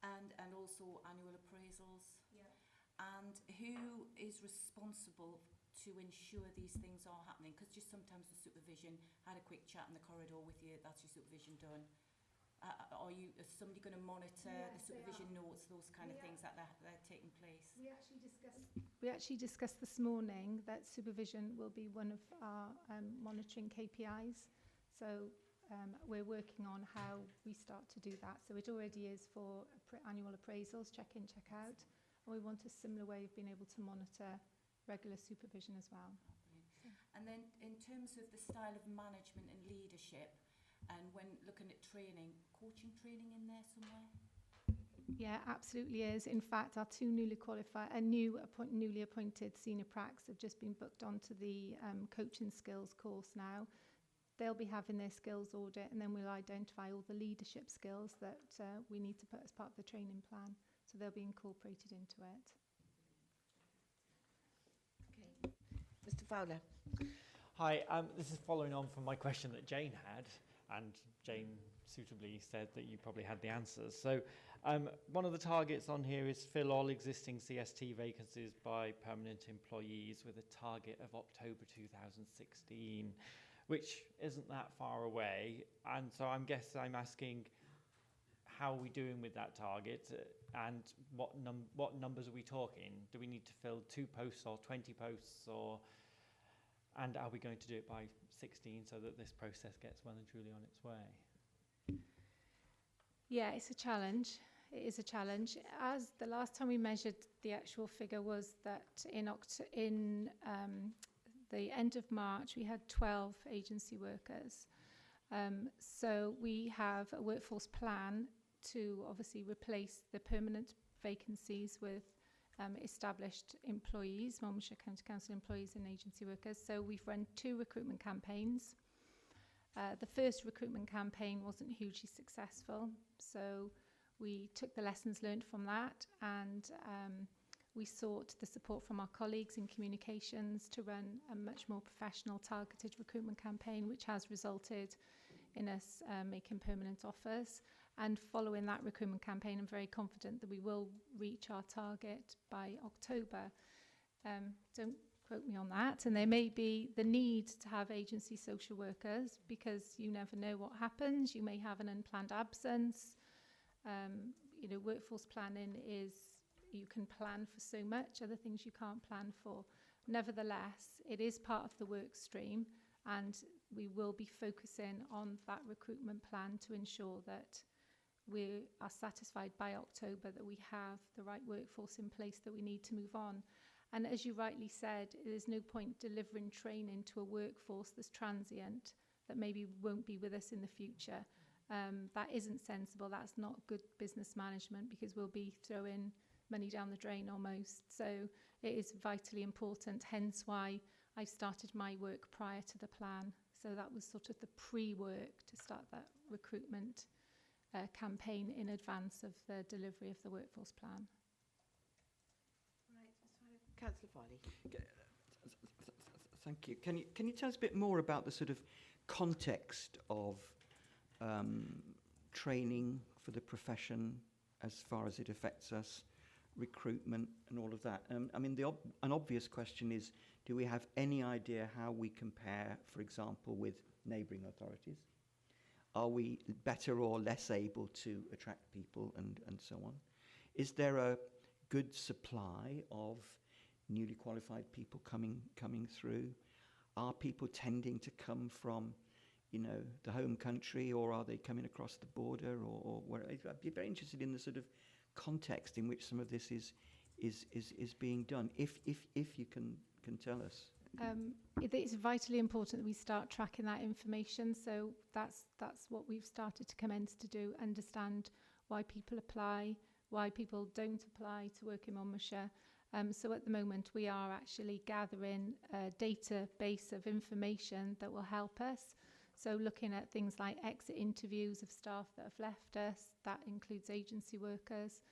And also annual appraisals. Yeah. And who is responsible to ensure these things are happening? Because just sometimes the supervision, had a quick chat in the corridor with you, that's your supervision done. Is somebody going to monitor the supervision notes, those kind of things that they're taking place? We actually discussed this morning that supervision will be one of our monitoring KPIs. So we're working on how we start to do that. So it already is for annual appraisals, check in, check out. And we want a similar way of being able to monitor regular supervision as well. And then in terms of the style of management and leadership, and when looking at training, coaching training in there somewhere? Yeah, absolutely is. In fact, our two newly appointed senior pracs have just been booked onto the coaching skills course now. They'll be having their skills audit, and then we'll identify all the leadership skills that we need to put as part of the training plan. So they'll be incorporated into it. Okay. Mr. Fowler. Hi, this is following on from my question that Jane had, and Jane suitably said that you probably had the answers. So one of the targets on here is fill all existing CST vacancies by permanent employees with a target of October 2016, which isn't that far away. And so I'm asking, how are we doing with that target, and what numbers are we talking? Do we need to fill 2 posts or 20 posts, and are we going to do it by 16 so that this process gets well and truly on its way? Yeah, it's a challenge. It is a challenge. As the last time we measured, the actual figure was that in the end of March, we had 12 agency workers. So we have a workforce plan to obviously replace the permanent vacancies with established employees, Monmouthshire County Council employees and agency workers. So we've run 2 recruitment campaigns. The first recruitment campaign wasn't hugely successful, so we took the lessons learned from that, and we sought the support from our colleagues in communications to run a much more professional, targeted recruitment campaign, which has resulted in us making permanent offers. And following that recruitment campaign, I'm very confident that we will reach our target by October. Don't quote me on that. And there may be the need to have agency social workers, because you never know what happens. You may have an unplanned absence. Workforce planning is, you can plan for so much, other things you can't plan for. Nevertheless, it is part of the work stream, and we will be focusing on that recruitment plan to ensure that we are satisfied by October that we have the right workforce in place that we need to move on. And as you rightly said, there's no point delivering training to a workforce that's transient, that maybe won't be with us in the future. That isn't sensible. That's not good business management, because we'll be throwing money down the drain almost. So it is vitally important, hence why I started my work prior to the plan. So that was sort of the pre-work to start that recruitment campaign in advance of the delivery of the workforce plan. Councillor Farley. Thank you. Can you tell us a bit more about the sort of context of training for the profession as far as it affects us, recruitment and all of that? I mean, an obvious question is, do we have any idea how we compare, for example, with neighbouring authorities? Are we better or less able to attract people and so on? Is there a good supply of newly qualified people coming through? Are people tending to come from, the home country, or are they coming across the border, or where? I'd be very interested in the sort of context in which some of this is being done, if you can tell us. It's vitally important that we start tracking that information. So that's what we've started to commence to do, understand why people apply, why people don't apply to work in Monmouthshire. So at the moment we are actually gathering a database of information that will help us. So looking at things like exit interviews of staff that have left us, that includes agency workers,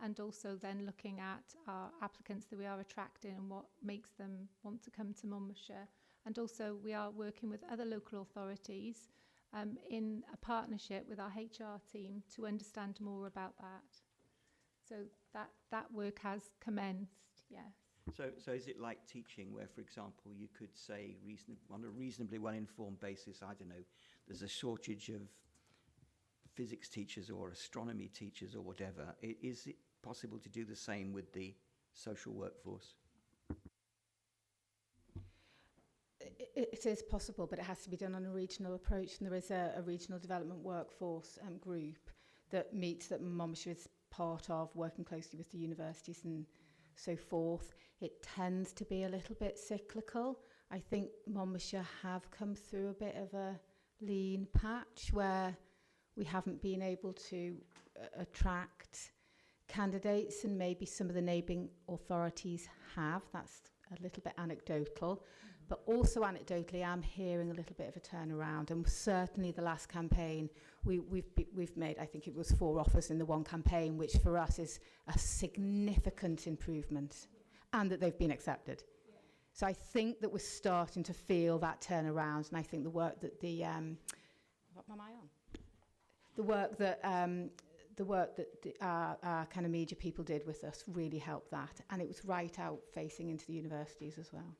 and also then looking at our applicants that we are attracting and what makes them want to come to Monmouthshire. And also we are working with other local authorities in a partnership with our HR team to understand more about that. So that work has commenced, yes. So is it like teaching, where, for example, you could say on a reasonably well-informed basis, I don't know, there's a shortage of physics teachers or astronomy teachers or whatever. Is it possible to do the same with the social workforce? It is possible, but it has to be done on a regional approach, and there is a regional development workforce group that meets, that Monmouthshire is part of, working closely with the universities and so forth. It tends to be a little bit cyclical. I think Monmouthshire have come through a bit of a lean patch where we haven't been able to attract candidates and maybe some of the neighbouring authorities have. That's a little bit anecdotal. But also anecdotally, I'm hearing a little bit of a turnaround. And certainly the last campaign, we've made, I think it was 4 offers in the one campaign, which for us is a significant improvement, and that they've been accepted. So I think that we're starting to feel that turnaround, and I think the work that what am I on? The work that our kind of media people did with us really helped that, and it was right out facing into the universities as well.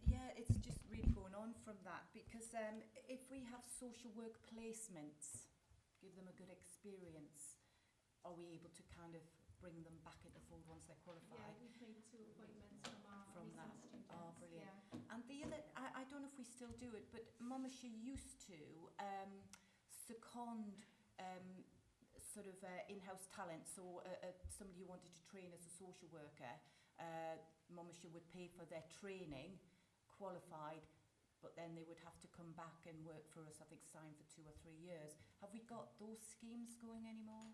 Yeah, it's just really going on from that, because if we have social work placements, give them a good experience, are we able to kind of bring them back into fold once they're qualified? Yeah, we've made 2 appointments from our From recent that. students. Oh, brilliant. Yeah. And the other, I don't know if we still do it, but Monmouthshire used to second sort of in-house talent. So somebody who wanted to train as a social worker, Monmouthshire would pay for their training, qualified, but then they would have to come back and work for us, I think, signed for 2 or 3 years. Have we got those schemes going anymore?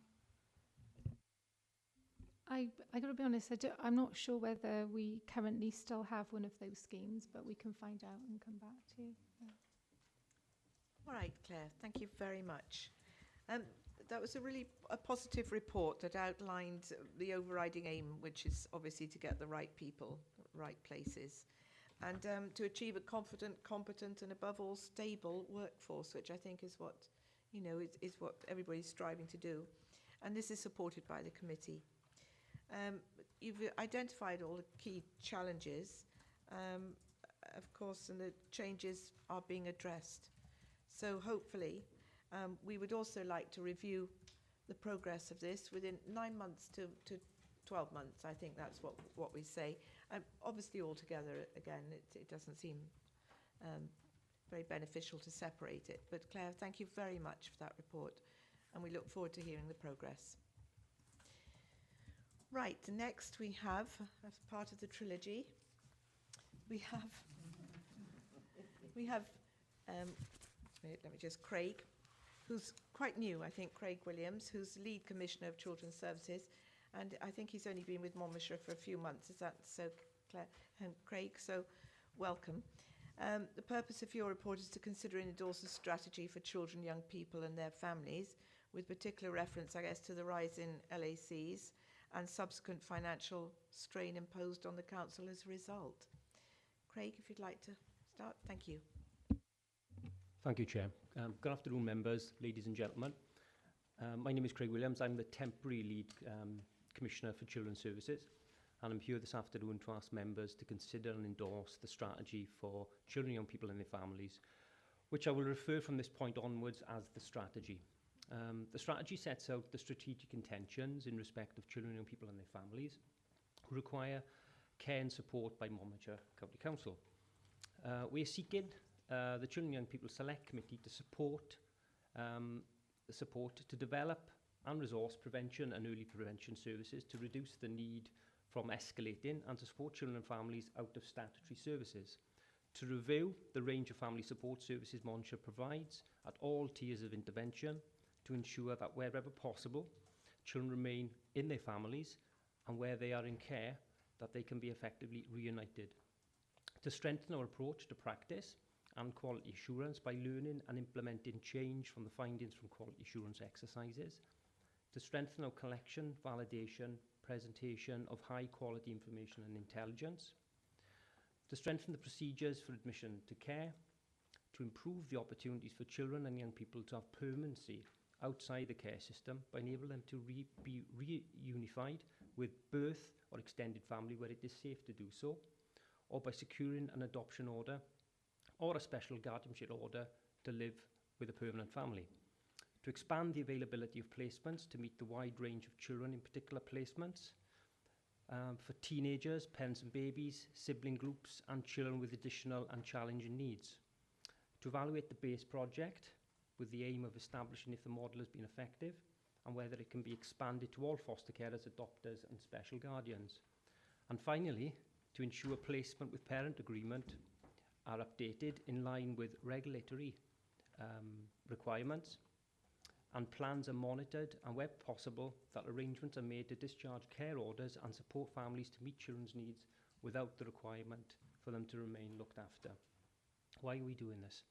I got to be honest, I'm not sure whether we currently still have one of those schemes, but we can find out and come back to you. Yeah. All right, Claire, thank you very much. That was a positive report that outlined the overriding aim, which is obviously to get the right people, right places, and to achieve a confident, competent, and above all stable workforce, which I think is what, is what everybody's striving to do. And this is supported by the committee. You've identified all the key challenges, of course, and the changes are being addressed. So hopefully, we would also like to review the progress of this within 9 months to 12 months. I think that's what we say. Obviously, altogether, again, it doesn't seem very beneficial to separate it. But Claire, thank you very much for that report, and we look forward to hearing the progress. Right, next we have, as part of the trilogy, we have let me just, Craig, who's quite new, I think, Craig Williams, who's Lead Commissioner of Children's Services, and I think he's only been with Monmouthshire for a few months. Is that so, Claire and Craig? So, welcome. The purpose of your report is to consider and endorse a strategy for children, young people and their families, with particular reference, I guess, to the rise in LACs and subsequent financial strain imposed on the council as a result. Craig, if you'd like to start. Thank you. Thank you, Chair. Good afternoon, members, ladies and gentlemen. My name is Craig Williams. I'm the temporary Lead Commissioner for Children's Services, and I'm here this afternoon to ask members to consider and endorse the strategy for children, young people and their families, which I will refer from this point onwards as the strategy. The strategy sets out the strategic intentions in respect of children, young people and their families who require care and support by Monmouthshire County Council. We are seeking the Children and Young People Select Committee to support to develop and resource prevention and early prevention services to reduce the need from escalating and to support children and families out of statutory services, to review the range of family support services Monmouthshire provides at all tiers of intervention, to ensure that wherever possible, children remain in their families, and where they are in care, that they can be effectively reunited. To strengthen our approach to practice and quality assurance by learning and implementing change from the findings from quality assurance exercises. To strengthen our collection, validation, presentation of high quality information and intelligence. To strengthen the procedures for admission to care. To improve the opportunities for children and young people to have permanency outside the care system by enabling them to be reunified with birth or extended family where it is safe to do so, or by securing an adoption order or a special guardianship order to live with a permanent family. To expand the availability of placements to meet the wide range of children in particular placements, for teenagers, parents and babies, sibling groups and children with additional and challenging needs. To evaluate the BASE project with the aim of establishing if the model has been effective and whether it can be expanded to all foster carers, adopters and special guardians. And finally, to ensure placement with parent agreement are updated in line with regulatory requirements and plans are monitored, and where possible, that arrangements are made to discharge care orders and support families to meet children's needs without the requirement for them to remain looked after. Why are we doing this?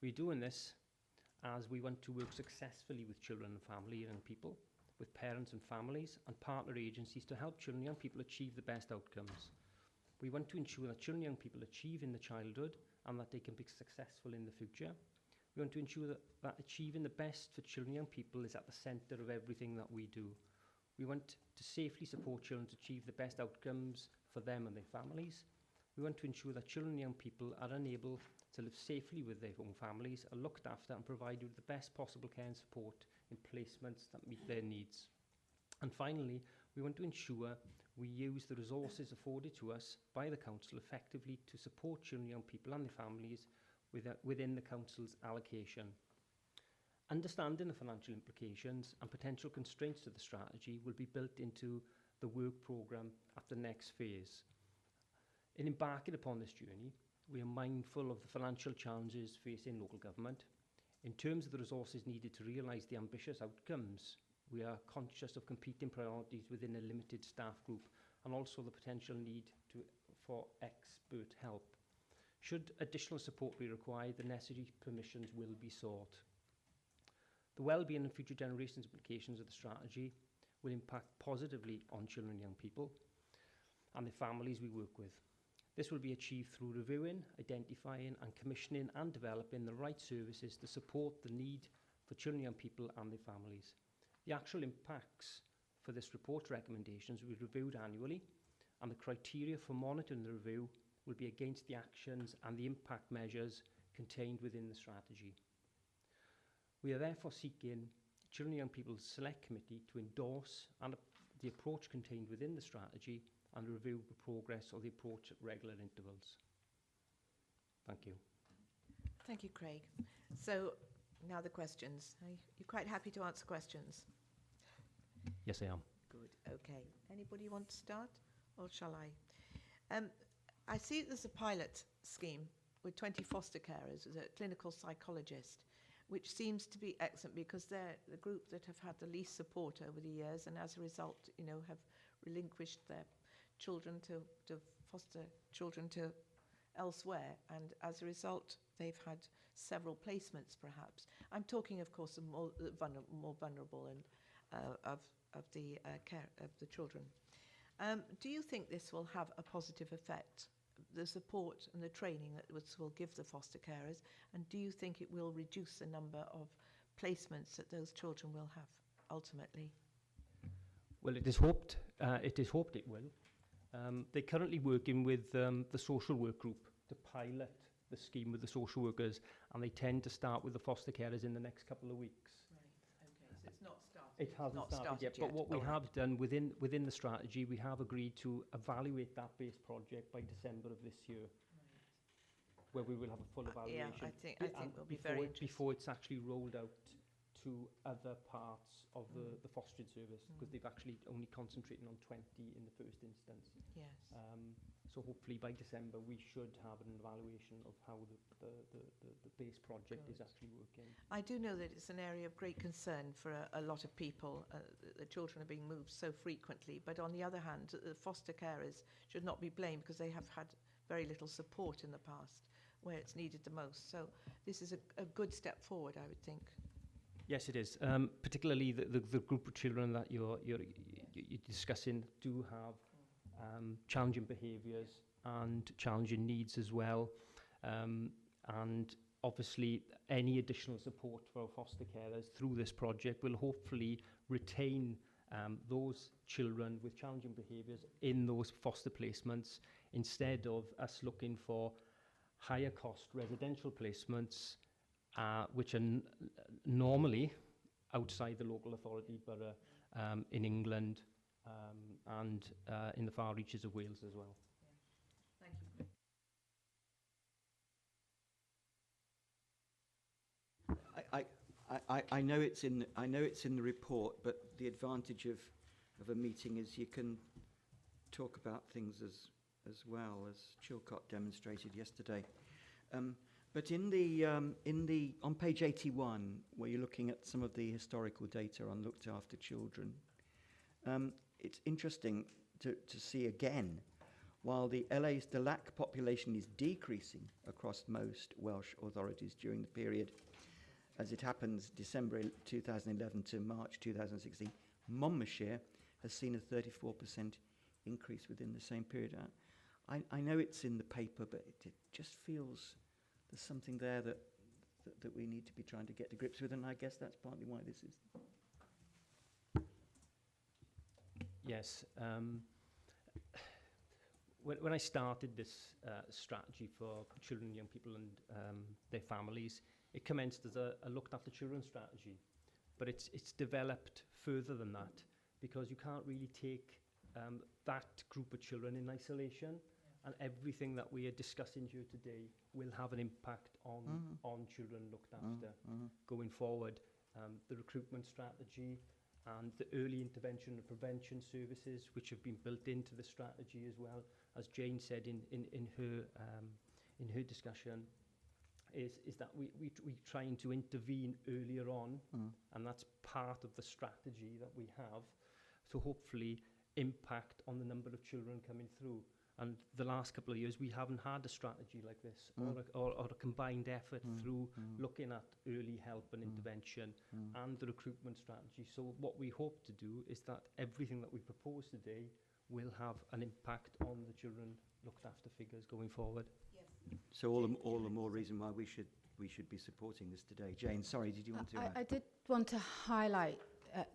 We're doing this as we want to work successfully with children and family and people, with parents and families and partner agencies to help children and young people achieve the best outcomes. We want to ensure that children and young people achieve in the childhood and that they can be successful in the future. We want to ensure that achieving the best for children and young people is at the centre of everything that we do. We want to safely support children to achieve the best outcomes for them and their families. We want to ensure that children and young people are unable to live safely with their own families, are looked after and provided with the best possible care and support in placements that meet their needs. And finally, we want to ensure we use the resources afforded to us by the Council effectively to support children and young people and their families within the Council's allocation. Understanding the financial implications and potential constraints to the strategy will be built into the work programme at the next phase. In embarking upon this journey, we are mindful of the financial challenges facing local government. In terms of the resources needed to realise the ambitious outcomes, we are conscious of competing priorities within a limited staff group and also the potential need for expert help. Should additional support be required, the necessary permissions will be sought. The well-being and future generations implications of the strategy will impact positively on children and young people and the families we work with. This will be achieved through reviewing, identifying and commissioning and developing the right services to support the need for children and young people and their families. The actual impacts for this report's recommendations will be reviewed annually, and the criteria for monitoring the review will be against the actions and the impact measures contained within the strategy. We are therefore seeking Children and Young People's Select Committee to endorse the approach contained within the strategy and review the progress of the approach at regular intervals. Thank you. Thank you, Craig. So now the questions. Are you quite happy to answer questions? Yes, I am. Good. Okay. Anybody want to start, or shall I? I see there's a pilot scheme with 20 foster carers, with a clinical psychologist, which seems to be excellent because they're the group that have had the least support over the years, and as a result, have relinquished their children to foster children to elsewhere, and as a result, they've had several placements. Perhaps I'm talking, of course, of more vulnerable and of the care of the children. Do you think this will have a positive effect, the support and the training that this will give the foster carers, and do you think it will reduce the number of placements that those children will have ultimately? Well, it is hoped it will. They're currently working with the social work group to pilot the scheme with the social workers, and they tend to start with the foster carers in the next couple of weeks. Right. Okay. So it's not started. It hasn't started yet. But what we have done within the strategy, we have agreed to evaluate that base project by December of this year, where we will have a full evaluation. Yeah, I think we'll be very interested. Before it's actually rolled out to other parts of the fostering service, because they've actually only concentrated on 20 in the first instance. Yes. So hopefully by December we should have an evaluation of how the base project is actually working. I do know that it's an area of great concern for a lot of people. The children are being moved so frequently, but on the other hand, the foster carers should not be blamed because they have had very little support in the past where it's needed the most. So this is a good step forward, I would think. Yes, it is. Particularly the group of children that you're discussing do have challenging behaviours and challenging needs as well. And obviously, any additional support for our foster carers through this project will hopefully retain those children with challenging behaviours in those foster placements, instead of us looking for higher cost residential placements, which are normally outside the local authority borough in England and in the far reaches of Wales as well. Thank you. I know it's in the report, but the advantage of a meeting is you can talk about things as well, as Chilcott demonstrated yesterday. But in the on page 81, where you're looking at some of the historical data on looked after children, it's interesting to see again, while the LAC population is decreasing across most Welsh authorities during the period, as it happens December 2011 to March 2016, Monmouthshire has seen a 34% increase within the same period. I know it's in the paper, but it just feels there's something there that we need to be trying to get to grips with, and I guess that's partly why this is. Yes. When I started this strategy for children and young people and their families, it commenced as a looked after children strategy, but it's developed further than that, because you can't really take that group of children in isolation, and everything that we are discussing here today will have an impact on children looked after going forward. The recruitment strategy and the early intervention and prevention services, which have been built into the strategy as well, as Jane said in her discussion, is that we trying to intervene earlier on, and that's part of the strategy that we have to hopefully impact on the number of children coming through. And the last couple of years, we haven't had a strategy like this, or a combined effort through looking at early help and intervention and the recruitment strategy. So what we hope to do is that everything that we propose today will have an impact on the children looked after figures going forward. Yes. So all the more reason why we should be supporting this today. Jane, sorry, did you want to? I did want to highlight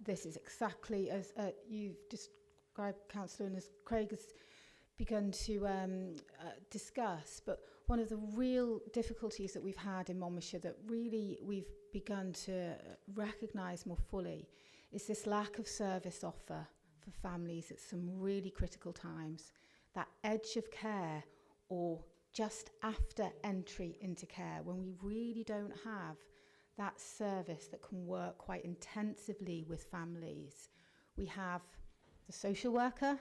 this is exactly as you've described, Councillor, and as Craig has begun to discuss, but one of the real difficulties that we've had in Monmouthshire that really we've begun to recognise more fully is this lack of service offer for families at some really critical times. That edge of care, or just after entry into care, when we really don't have that service that can work quite intensively with families. We have the social worker,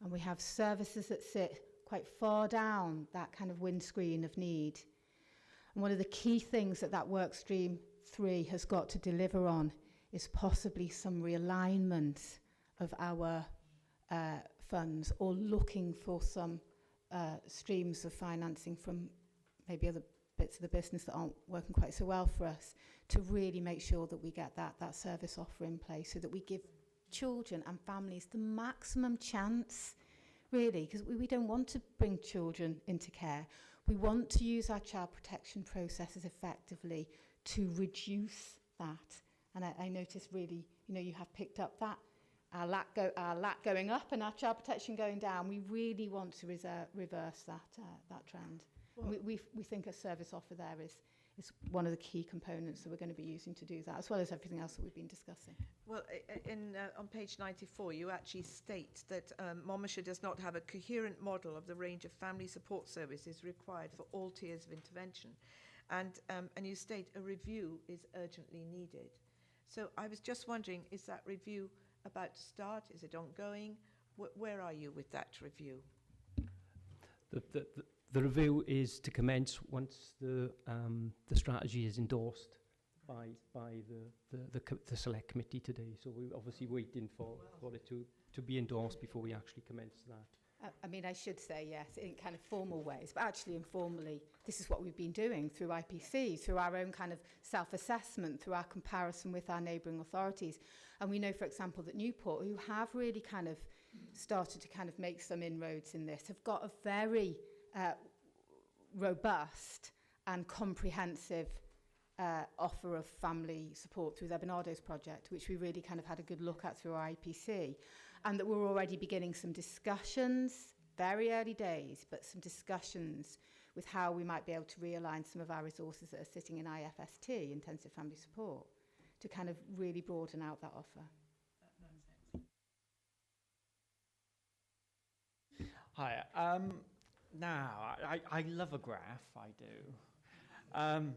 and we have services that sit quite far down that kind of windscreen of need. And one of the key things that work stream 3 has got to deliver on is possibly some realignment of our funds, or looking for some streams of financing from maybe other bits of the business that aren't working quite so well for us, to really make sure that we get that service offer in place, so that we give children and families the maximum chance, really, because we don't want to bring children into care. We want to use our child protection processes effectively to reduce that. And I notice really, you have picked up that our LAC going up and our child protection going down. We really want to reverse that trend. Well, we think a service offer there is one of the key components that we're going to be using to do that, as well as everything else that we've been discussing. Well, on page 94, you actually state that Monmouthshire does not have a coherent model of the range of family support services required for all tiers of intervention. And you state a review is urgently needed. So I was just wondering, is that review about to start? Is it ongoing? Where are you with that review? The review is to commence once the strategy is endorsed by the select committee today. So we're obviously waiting for it to be endorsed before we actually commence that. I mean, I should say yes, in kind of formal ways, but actually informally, this is what we've been doing through IPC, through our own kind of self-assessment, through our comparison with our neighbouring authorities. And we know, for example, that Newport, who have really kind of started to kind of make some inroads in this, have got a very robust and comprehensive offer of family support through their Bernardo's project, which we really kind of had a good look at through our IPC. And that we're already beginning some discussions, very early days, but some discussions with how we might be able to realign some of our resources that are sitting in IFST, Intensive Family Support, to kind of really broaden out that offer. Hi. Now, I love a graph, I do.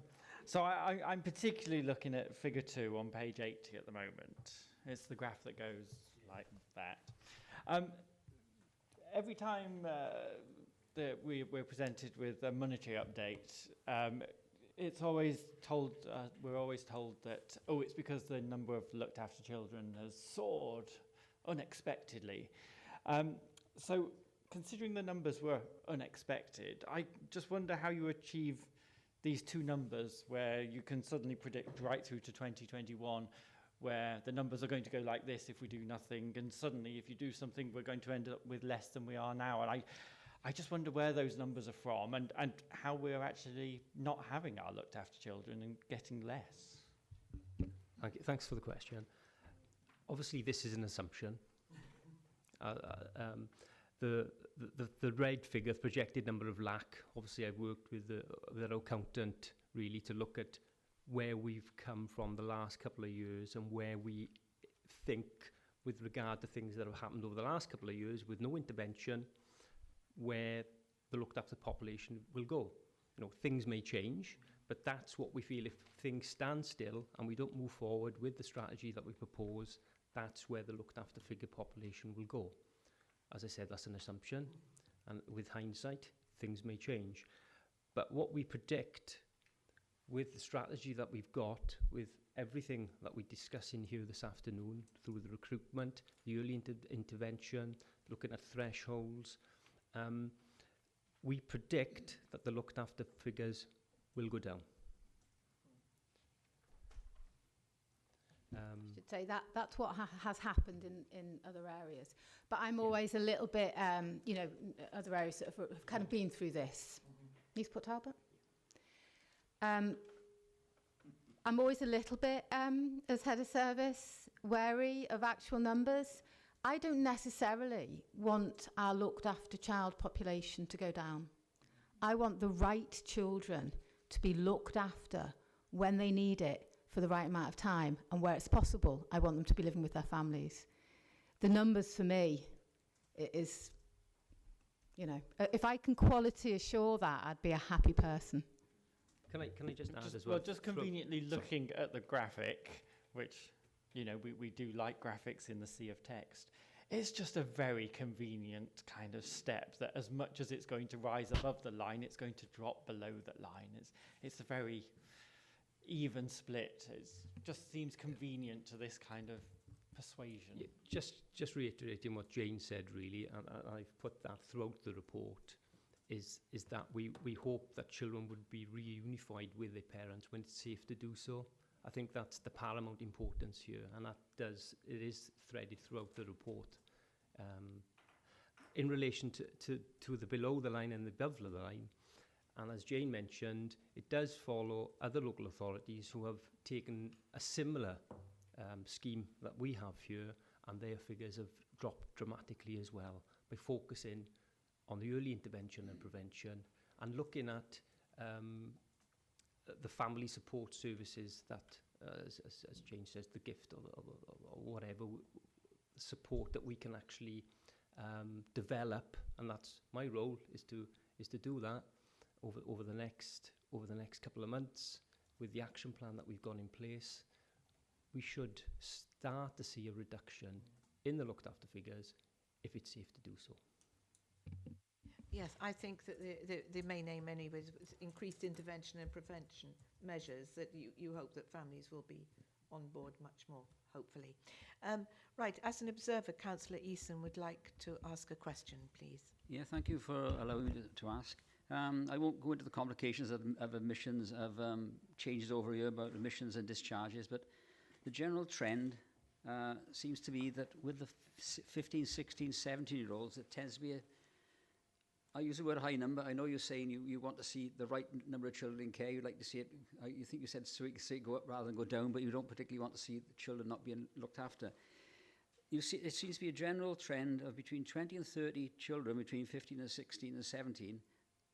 So I'm particularly looking at figure 2 on page 80 at the moment. It's the graph that goes like that. Every time that we're presented with a monetary update, it's always told, we're always told that, oh, it's because the number of looked after children has soared unexpectedly. So considering the numbers were unexpected, I just wonder how you achieve these two numbers where you can suddenly predict right through to 2021 where the numbers are going to go like this if we do nothing, and suddenly if you do something we're going to end up with less than we are now. And I just wonder where those numbers are from and how we're actually not having our looked after children and getting less. Thanks for the question. Obviously, this is an assumption. The red figure, the projected number of lack, obviously I've worked with our accountant really to look at where we've come from the last couple of years and where we think with regard to things that have happened over the last couple of years with no intervention, where the looked after population will go. You know, things may change, but that's what we feel. If things stand still and we don't move forward with the strategy that we propose, that's where the looked after figure population will go. As I said, that's an assumption, and with hindsight, things may change. But what we predict with the strategy that we've got, with everything that we discuss in here this afternoon, through the recruitment, the early intervention, looking at thresholds, we predict that the looked after figures will go down. I should say that's what has happened in other areas. But I'm always a little bit, other areas that have kind of been through this. Needs Port Talbot? I'm always a little bit, as head of service, wary of actual numbers. I don't necessarily want our looked after child population to go down. I want the right children to be looked after when they need it for the right amount of time, and where it's possible, I want them to be living with their families. The numbers for me is, if I can quality assure that, I'd be a happy person. Can I just add as well? Well, just conveniently looking at the graphic, which, we do like graphics in the sea of text, it's just a very convenient kind of step that as much as it's going to rise above the line, it's going to drop below the line. It's a very even split. It just seems convenient to this kind of persuasion. Yeah, just reiterating what Jane said, really, and I've put that throughout the report, is that we hope that children would be reunified with their parents when it's safe to do so. I think that's the paramount importance here, and it is threaded throughout the report. In relation to the below the line and the above the line, and as Jane mentioned, it does follow other local authorities who have taken a similar scheme that we have here, and their figures have dropped dramatically as well, by focusing on the early intervention and prevention, and looking at the family support services that, as Jane says, the gift or whatever support that we can actually develop, and that's my role, is to do that over the next couple of months with the action plan that we've got in place. We should start to see a reduction in the looked after figures if it's safe to do so. Yes, I think that the main aim anyway is increased intervention and prevention measures, that you hope that families will be on board much more, hopefully. Right, as an observer, Councillor Eason would like to ask a question, please. Yeah, thank you for allowing me to ask. I won't go into the complications of emissions, of changes over here about emissions and discharges, but the general trend seems to be that with the 15, 16, 17-year-olds, it tends to be I use the word high number. I know you're saying you want to see the right number of children in care. You'd like to see it, you think you said so it go up rather than go down, but you don't particularly want to see the children not being looked after. You see, it seems to be a general trend of between 20 and 30 children between 15 and 16 and 17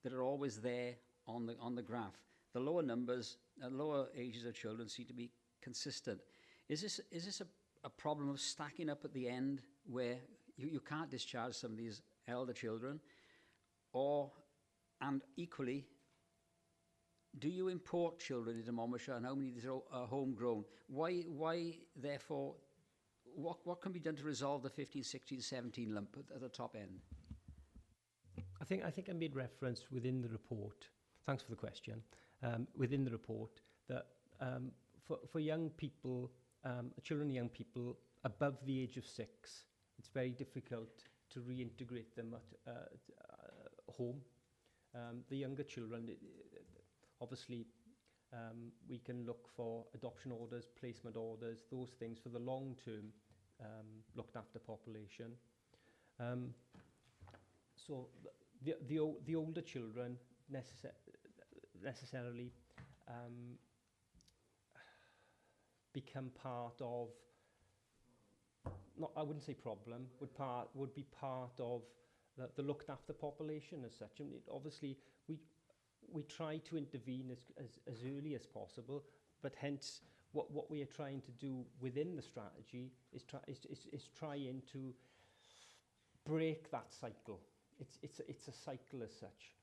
that are always there on the graph. The lower numbers, lower ages of children seem to be consistent. Is this a problem of stacking up at the end where you can't discharge some of these elder children? And equally, do you import children into Monmouthshire, and how many of these are homegrown? Why therefore, what can be done to resolve the 15, 16, 17 lump at the top end? think I made reference within the report. Thanks for the question. Within the report, that for young people, children and young people above the age of 6, it's very difficult to reintegrate them at home. The younger children, obviously, we can look for adoption orders, placement orders, those things for the long-term looked after population. So the older children necessarily become part of, I wouldn't say problem, would be part of the looked after population as such. And obviously we try to intervene as early as possible, but hence what we are trying to do within the strategy is trying to break that cycle. It's a cycle as such.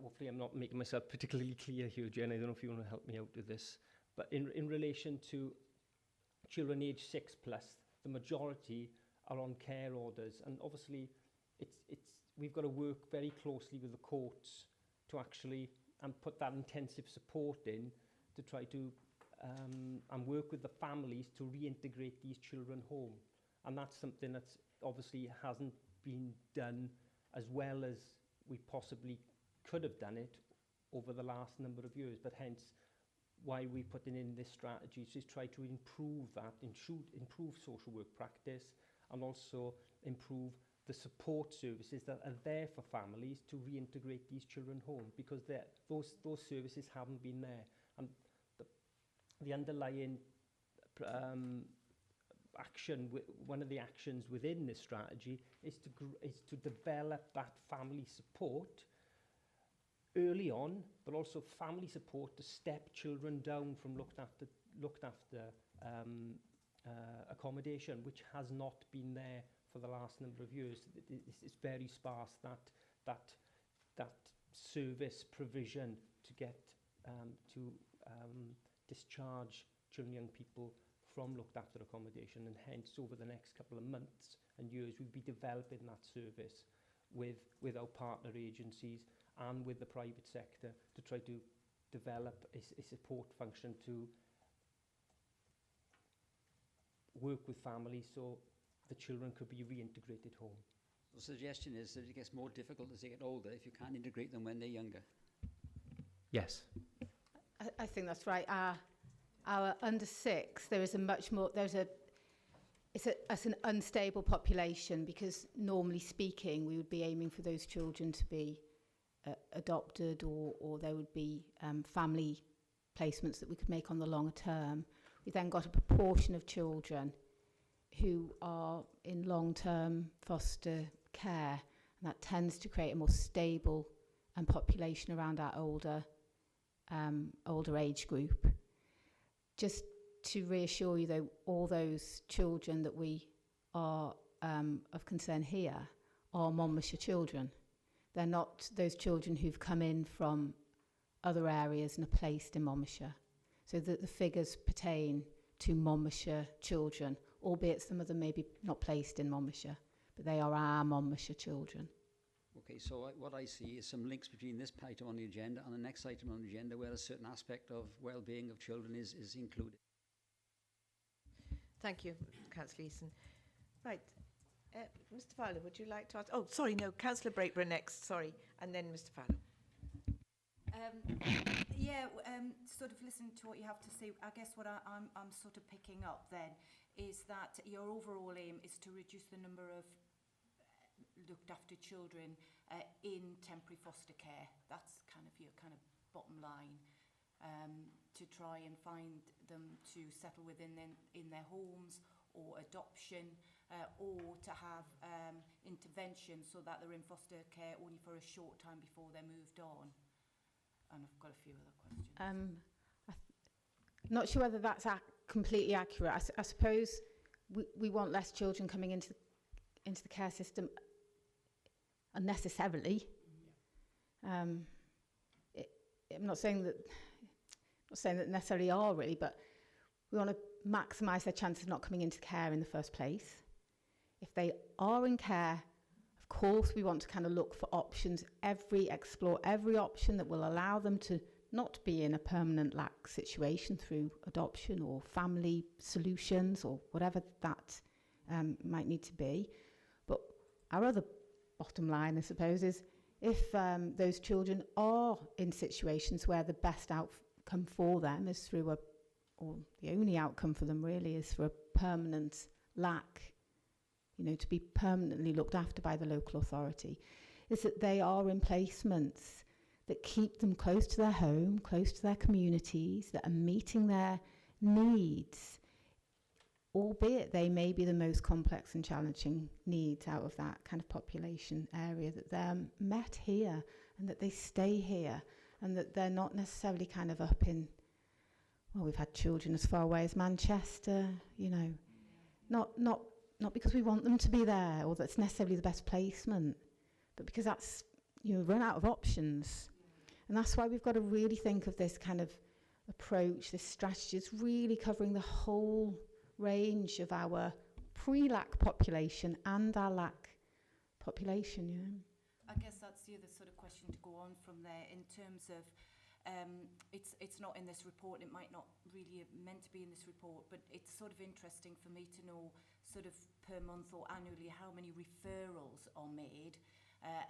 Hopefully I'm not making myself particularly clear here, Jen. I don't know if you want to help me out with this. But in relation to children aged 6+, the majority are on care orders, and obviously we've got to work very closely with the courts to actually put that intensive support in to try to and work with the families to reintegrate these children home. And that's something that's obviously hasn't been done as well as we possibly could have done it over the last number of years, but hence why we're putting in this strategy is to try to improve that, improve social work practice, and also improve the support services that are there for families to reintegrate these children home, because those services haven't been there. And the underlying action, one of the actions within this strategy is to develop that family support early on, but also family support to step children down from looked after accommodation, which has not been there for the last number of years. It's very sparse, that service provision to get to discharge children and young people from looked after accommodation, and hence over the next couple of months and years we'll be developing that service with our partner agencies and with the private sector to try to develop a support function to work with families so the children could be reintegrated home. The suggestion is that it gets more difficult as they get older if you can't integrate them when they're younger. Yes. I think that's right. Our under 6, there is a much more, it's an unstable population, because normally speaking we would be aiming for those children to be adopted, or there would be family placements that we could make on the longer term. We then got a proportion of children who are in long-term foster care, and that tends to create a more stable population around our older age group. Just to reassure you, though, all those children that we are of concern here are Monmouthshire children. They're not those children who've come in from other areas and are placed in Monmouthshire. So that the figures pertain to Monmouthshire children, albeit some of them may be not placed in Monmouthshire, but they are our Monmouthshire children. Okay, so what I see is some links between this item on the agenda and the next item on the agenda, where a certain aspect of well-being of children is included. Thank you, Councillor Eason. Right. Mr. Fowler, would you like to ask? Oh, sorry, no, Councillor Brakeburn next, sorry, and then Mr. Fowler. Sort of listen to what you have to say. I guess what I'm sort of picking up then is that your overall aim is to reduce the number of looked after children in temporary foster care. That's kind of your bottom line. To try and find them to settle within in their homes, or adoption, or to have intervention so that they're in foster care only for a short time before they're moved on. And I've got a few other questions. I'm not sure whether that's completely accurate. I suppose we want less children coming into the care system unnecessarily. I'm not saying that necessarily are really, but we want to maximise their chance of not coming into care in the first place. If they are in care, Of course, we want to kind of look for options, explore every option that will allow them to not be in a permanent lack situation through adoption or family solutions or whatever that might need to be. But our other bottom line, I suppose, is if those children are in situations where the best outcome for them is through or the only outcome for them really is through a permanent lack, to be permanently looked after by the local authority, is that they are in placements that keep them close to their home, close to their communities, that are meeting their needs, albeit they may be the most complex and challenging needs out of that kind of population area, that they're met here and that they stay here and that they're not necessarily kind of up in, well, we've had children as far away as Manchester, not because we want them to be there or that's necessarily the best placement, but because that's, run out of options. And that's why we've got to really think of this kind of approach, this strategy. It's really covering the whole range of our pre-lack population and our lack population, I guess that's the other sort of question to go on from there in terms of it's not in this report, it might not really have meant to be in this report, but it's sort of interesting for me to know sort of per month or annually how many referrals are made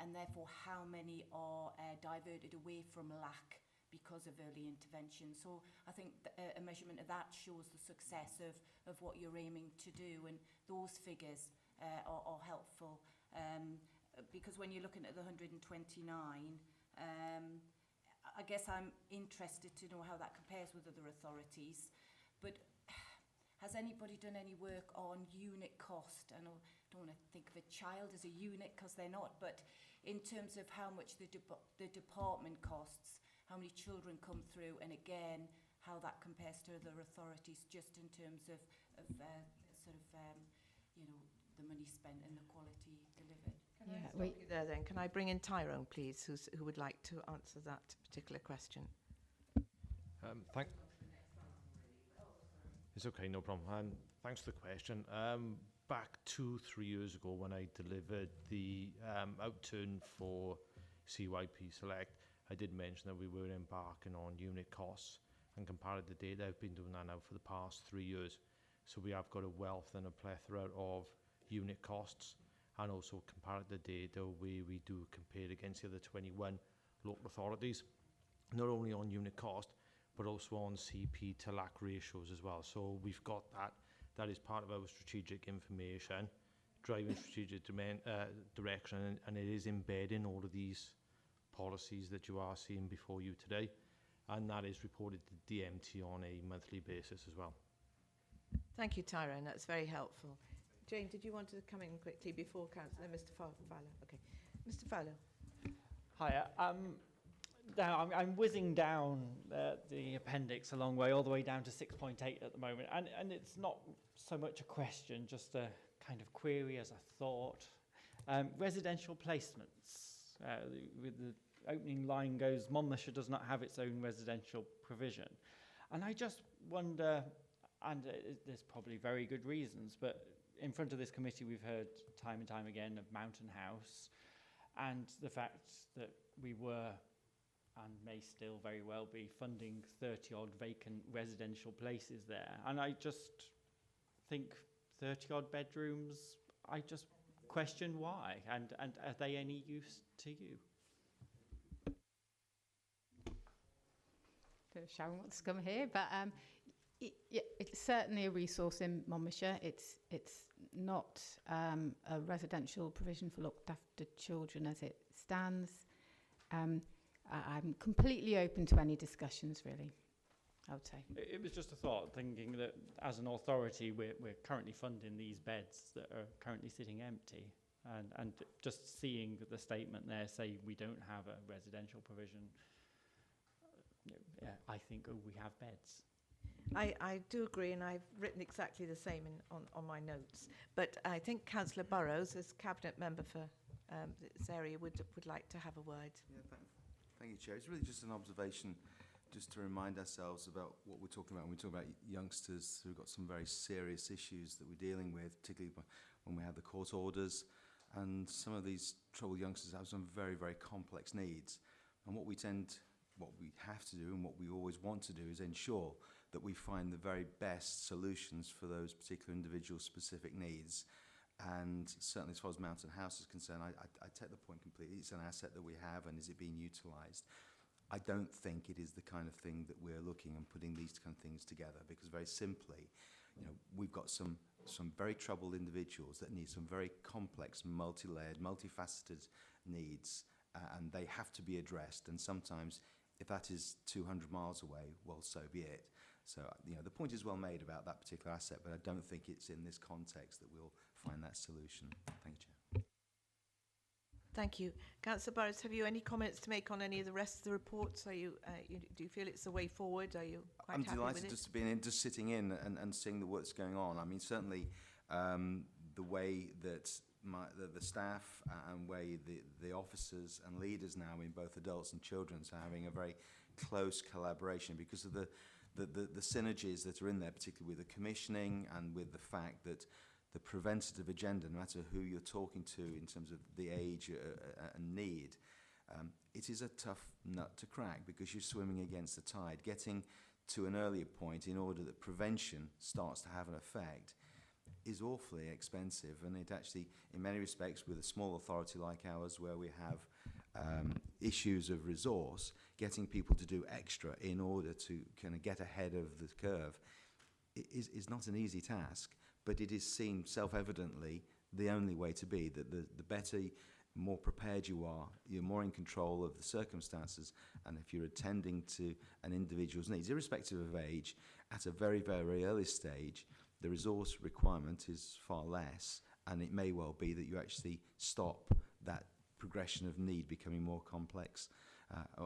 and therefore how many are diverted away from lack because of early intervention. So I think a measurement of that shows the success of what you're aiming to do, and those figures are helpful because when you're looking at the 129, I guess I'm interested to know how that compares with other authorities. But has anybody done any work on unit cost? I don't want to think of a child as a unit because they're not, but in terms of how much the department costs, how many children come through, and again, how that compares to other authorities, just in terms of the money spent and the quality delivered. Can I stop you there then? Can I bring in Tyrone, please, who would like to answer that particular question? It's okay, no problem. Thanks for the question. Back 2-3 years ago when I delivered the outturn for CYP Select, I did mention that we were embarking on unit costs and compared the data. I've been doing that now for the past 3 years. So we have got a wealth and a plethora of unit costs, and also compared the data where we do compare against the other 21 local authorities, not only on unit cost, but also on CP to LAC ratios as well. So we've got that. That is part of our strategic information, driving strategic direction, and it is embedding all of these policies that you are seeing before you today, and that is reported to DMT on a monthly basis as well. Thank you, Tyrone. That's very helpful. Jane, did you want to come in quickly before Councillor Mr. Fowler? Okay, Mr. Fowler. Hiya. Now I'm whizzing down the appendix a long way, all the way down to 6.8 at the moment, and it's not so much a question, just a kind of query as a thought. Residential placements. With the opening line goes, Monmouthshire does not have its own residential provision, and I just wonder, and there's probably very good reasons, but in front of this committee we've heard time and time again of Mountain House and the fact that we were and may still very well be funding 30-odd vacant residential places there. And I just think 30-odd bedrooms, I just question why, and are they any use to you? Sharon wants to come here, but it's certainly a resource in Monmouthshire. It's not a residential provision for looked after children as it stands. I'm completely open to any discussions, really, I would say. It was just a thought, thinking that as an authority, we're currently funding these beds that are currently sitting empty. And just seeing the statement there say we don't have a residential provision, I think, we have beds. I do agree, and I've written exactly the same on my notes. But I think Councillor Burrows, as Cabinet Member for this area, would like to have a word. Yeah, thank you, Chair. It's really just an observation, just to remind ourselves about what we're talking about when we talk about youngsters who've got some very serious issues that we're dealing with, particularly when we have the court orders and some of these troubled youngsters have some very, very complex needs. And what we have to do and what we always want to do is ensure that we find the very best solutions for those particular individual specific needs. And certainly as far as Mountain House is concerned, I take the point completely. It's an asset that we have, and is it being utilised? I don't think it is the kind of thing that we're looking and putting these kind of things together, because very simply, we've got some very troubled individuals that need some very complex, multi-layered, multifaceted needs, and they have to be addressed. And sometimes, if that is 200 miles away, well, so be it. So, the point is well made about that particular asset, but I don't think it's in this context that we'll find that solution. Thank you, Chair. Thank you. Councillor Burrows, have you any comments to make on any of the rest of the reports? Do you feel it's the way forward? Are you quite I'm happy delighted with it? just to be in, just sitting in and seeing the work's going on. I mean, certainly the way that the staff and way the officers and leaders now in both adults and children are having a very close collaboration because of the synergies that are in there, particularly with the commissioning and with the fact that the preventative agenda, no matter who you're talking to in terms of the age and need, it is a tough nut to crack because you're swimming against the tide. Getting to an earlier point in order that prevention starts to have an effect is awfully expensive, and it actually, in many respects, with a small authority like ours where we have issues of resource, getting people to do extra in order to kind of get ahead of the curve is not an easy task. But it is seen self-evidently the only way to be, that the better, more prepared you are, you're more in control of the circumstances, and if you're attending to an individual's needs, irrespective of age, at a very, very early stage, the resource requirement is far less, and it may well be that you actually stop that progression of need becoming more complex,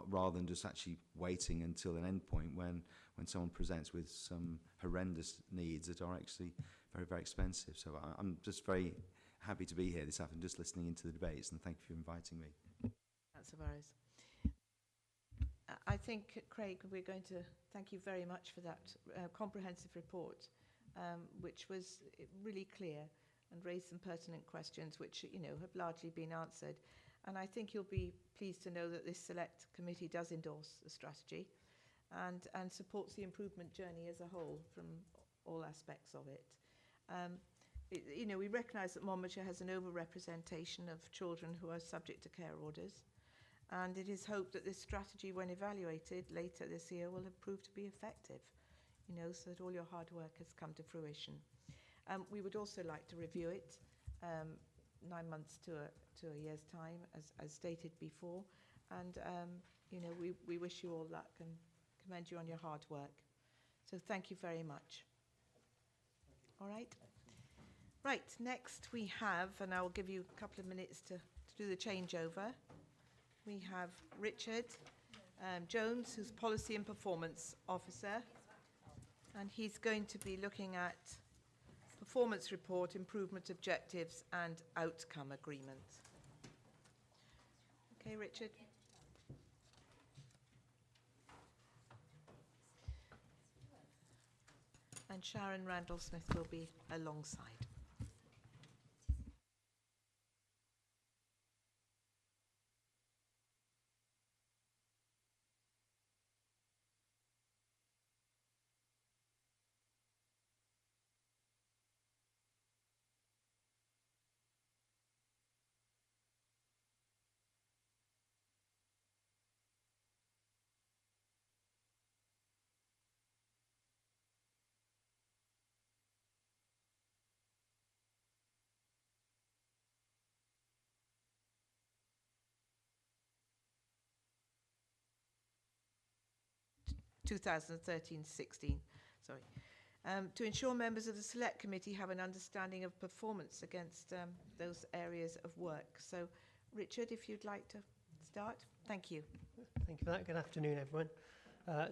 rather than just actually waiting until an end point when someone presents with some horrendous needs that are actually very, very expensive. So I'm just very happy to be here this afternoon, just listening into the debates, and thank you for inviting me. Councillor Burrows. I think, Craig, we're going to thank you very much for that comprehensive report, which was really clear and raised some pertinent questions which, have largely been answered. And I think you'll be pleased to know that this select committee does endorse the strategy and supports the improvement journey as a whole from all aspects of it. We recognise that Monmouthshire has an over-representation of children who are subject to care orders, and it is hoped that this strategy, when evaluated later this year, will have proved to be effective, so that all your hard work has come to fruition. We would also like to review it 9 months to a year's time, as stated before, and we wish you all luck and commend you on your hard work. So thank you very much. All right. Right, next we have, and I will give you a couple of minutes to do the changeover. We have Richard Jones, who's Policy and Performance Officer, and he's going to be looking at performance report, improvement objectives and outcome agreements. Okay, Richard. And Sharon Randall-Smith will be alongside. – 2013-16, sorry. To ensure members of the Select Committee have an understanding of performance against those areas of work. So, Richard, if you'd like to start. Thank you. Thank you for that. Good afternoon, everyone.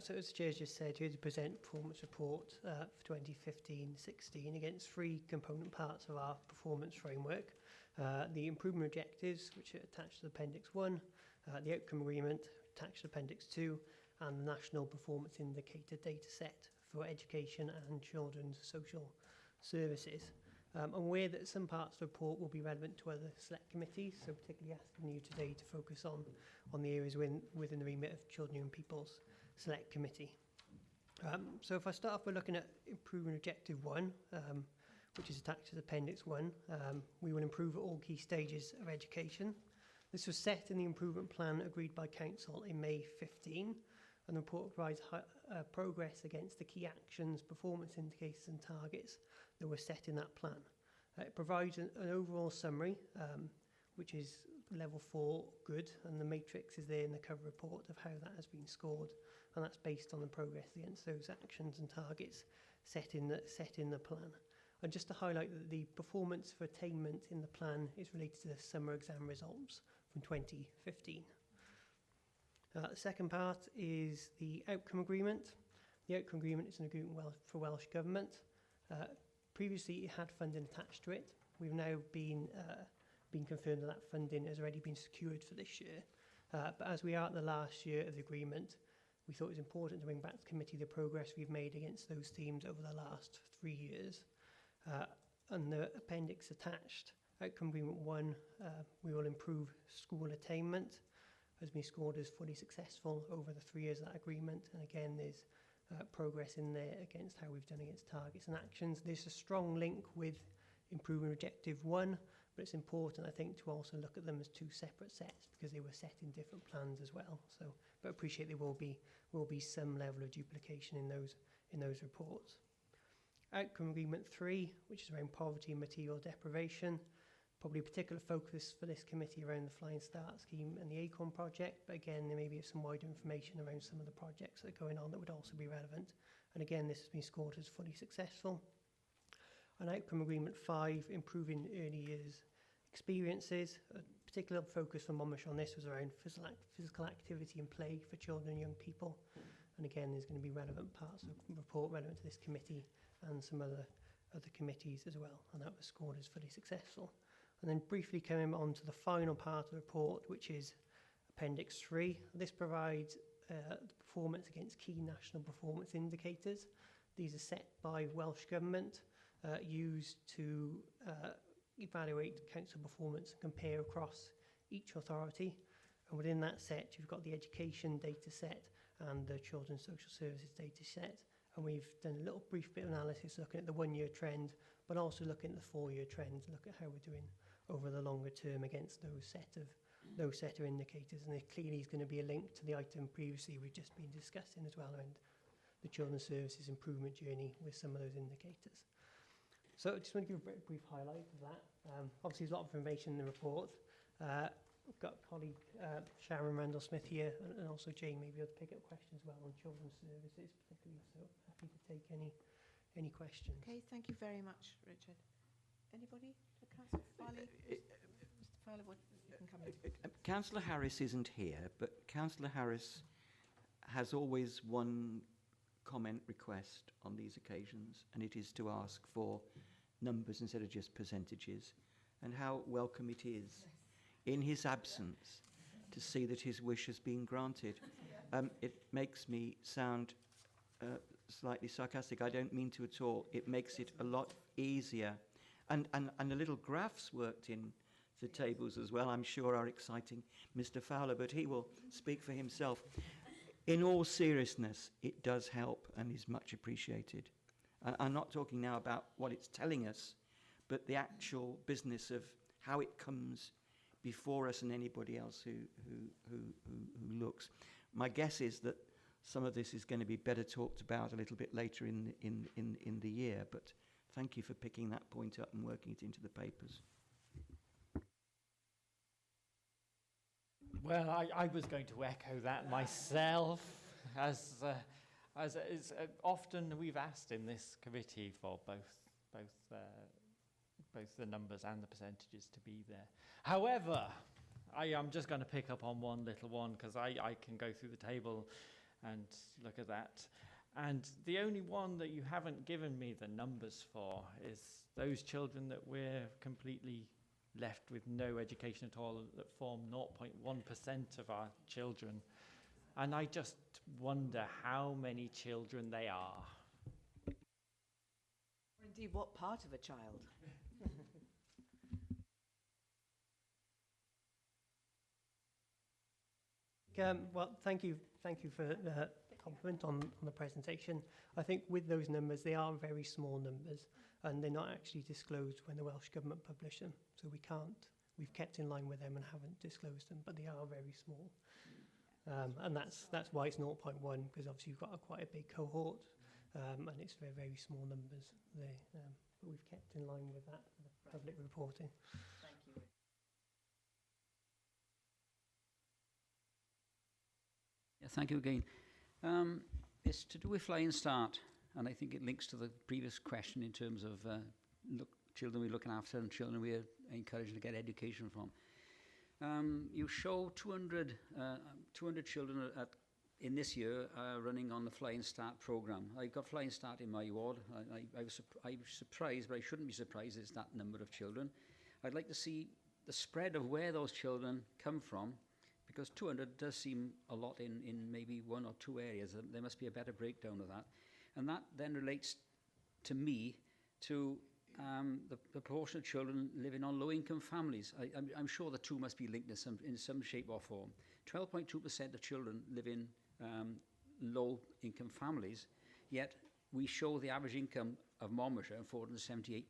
So as the Chair just said, here to present performance report for 2015-16 against 3 component parts of our performance framework. The improvement objectives, which are attached to Appendix 1, the outcome agreement attached to Appendix 2, and the National Performance Indicator data set for education and children's social services. I'm aware that some parts of the report will be relevant to other select committees, so particularly asking you today to focus on the areas within the remit of Children and People's Select Committee. So if I start off by looking at improving Objective 1, which is attached to Appendix 1, we will improve at all key stages of education. This was set in the improvement plan agreed by Council in May 15, and the report provides progress against the key actions, performance indicators and targets that were set in that plan. It provides an overall summary, which is level 4 good, and the matrix is there in the cover report of how that has been scored, and that's based on the progress against those actions and targets set in the plan. And just to highlight that the performance for attainment in the plan is related to the summer exam results from 2015. The second part is the outcome agreement. The outcome agreement is an agreement for Welsh Government. Previously, it had funding attached to it. We've now been confirmed that funding has already been secured for this year. But as we are at the last year of the agreement, we thought it was important to bring back to the committee the progress we've made against those themes over the last 3 years. And the appendix attached, Outcome Agreement 1, we will improve school attainment, has been scored as fully successful over the 3 years of that agreement. And again, there's progress in there against how we've done against targets and actions. There's a strong link with improving Objective 1, but it's important, I think, to also look at them as 2 separate sets because they were set in different plans as well. So, but appreciate there will be some level of duplication in those reports. Outcome Agreement 3, which is around poverty and material deprivation, probably a particular focus for this committee around the Flying Start scheme and the ACORN project, but again, there may be some wider information around some of the projects that are going on that would also be relevant. And again, this has been scored as fully successful. And Outcome Agreement 5, improving early years experiences. A particular focus for Monmouthshire on this was around physical activity and play for children and young people. And again, there's going to be relevant parts of the report relevant to this committee and some other committees as well. And that was scored as fully successful. And then briefly coming on to the final part of the report, which is Appendix 3. This provides the performance against key national performance indicators. These are set by Welsh Government, used to evaluate council performance and compare across each authority. And within that set, you've got the education data set and the children's social services data set. And we've done a little brief bit of analysis looking at the 1-year trend, but also looking at the 4-year trend, look at how we're doing over the longer term against those set of indicators. And there clearly is going to be a link to the item previously we've just been discussing as well around the children's services improvement journey with some of those indicators. So I just want to give a brief highlight of that. Obviously, there's a lot of information in the report. We've got colleague Sharon Randall-Smith here, and also Jane may be able to pick up questions well on children's services, particularly. So happy to take any questions. Okay, thank you very much, Richard. Anybody? Councillor Farley? Mr. Fowler, you can come in. Councillor Harris isn't here, but Councillor Harris has always one comment request on these occasions, and it is to ask for numbers instead of just percentages, and how welcome it is in his absence to see that his wish has been granted. It makes me sound slightly sarcastic. I don't mean to at all. It makes it a lot easier. And the little graphs worked in the tables as well, I'm sure are exciting Mr. Fowler, but he will speak for himself. In all seriousness, it does help and is much appreciated. I'm not talking now about what it's telling us, but the actual business of how it comes before us and anybody else who looks. My guess is that some of this is going to be better talked about a little bit later in the year, but thank you for picking that point up and working it into the papers. Well, I was going to echo that myself, as is often we've asked in this committee for both the numbers and the percentages to be there. However, I am just going to pick up on one little one because I can go through the table and look at that. And the only one that you haven't given me the numbers for is those children that we're completely left with no education at all, that form 0.1% of our children. And I just wonder how many children they are. In Indeed, what part of a child? Well, thank you for the compliment on the presentation. I think with those numbers, they are very small numbers, and they're not actually disclosed when the Welsh Government publish them. So we've kept in line with them and haven't disclosed them, but they are very small. And that's why it's 0.1, because obviously you've got quite a big cohort, and it's very, very small numbers there. But we've kept in line with that for the public reporting. Thank you. Yeah, thank you again. It's to do with Flying Start, and I think it links to the previous question in terms of children we're looking after and children we're encouraging to get education from. You show 200 children in this year running on the Flying Start programme. I've got Flying Start in my ward. I was surprised, but I shouldn't be surprised it's that number of children. I'd like to see the spread of where those children come from, because 200 does seem a lot in maybe one or two areas. There must be a better breakdown of that. And that then relates to me to the proportion of children living on low-income families. I'm sure the two must be linked in some shape or form. 12.2% of children live in low-income families, yet we show the average income of Monmouthshire at £478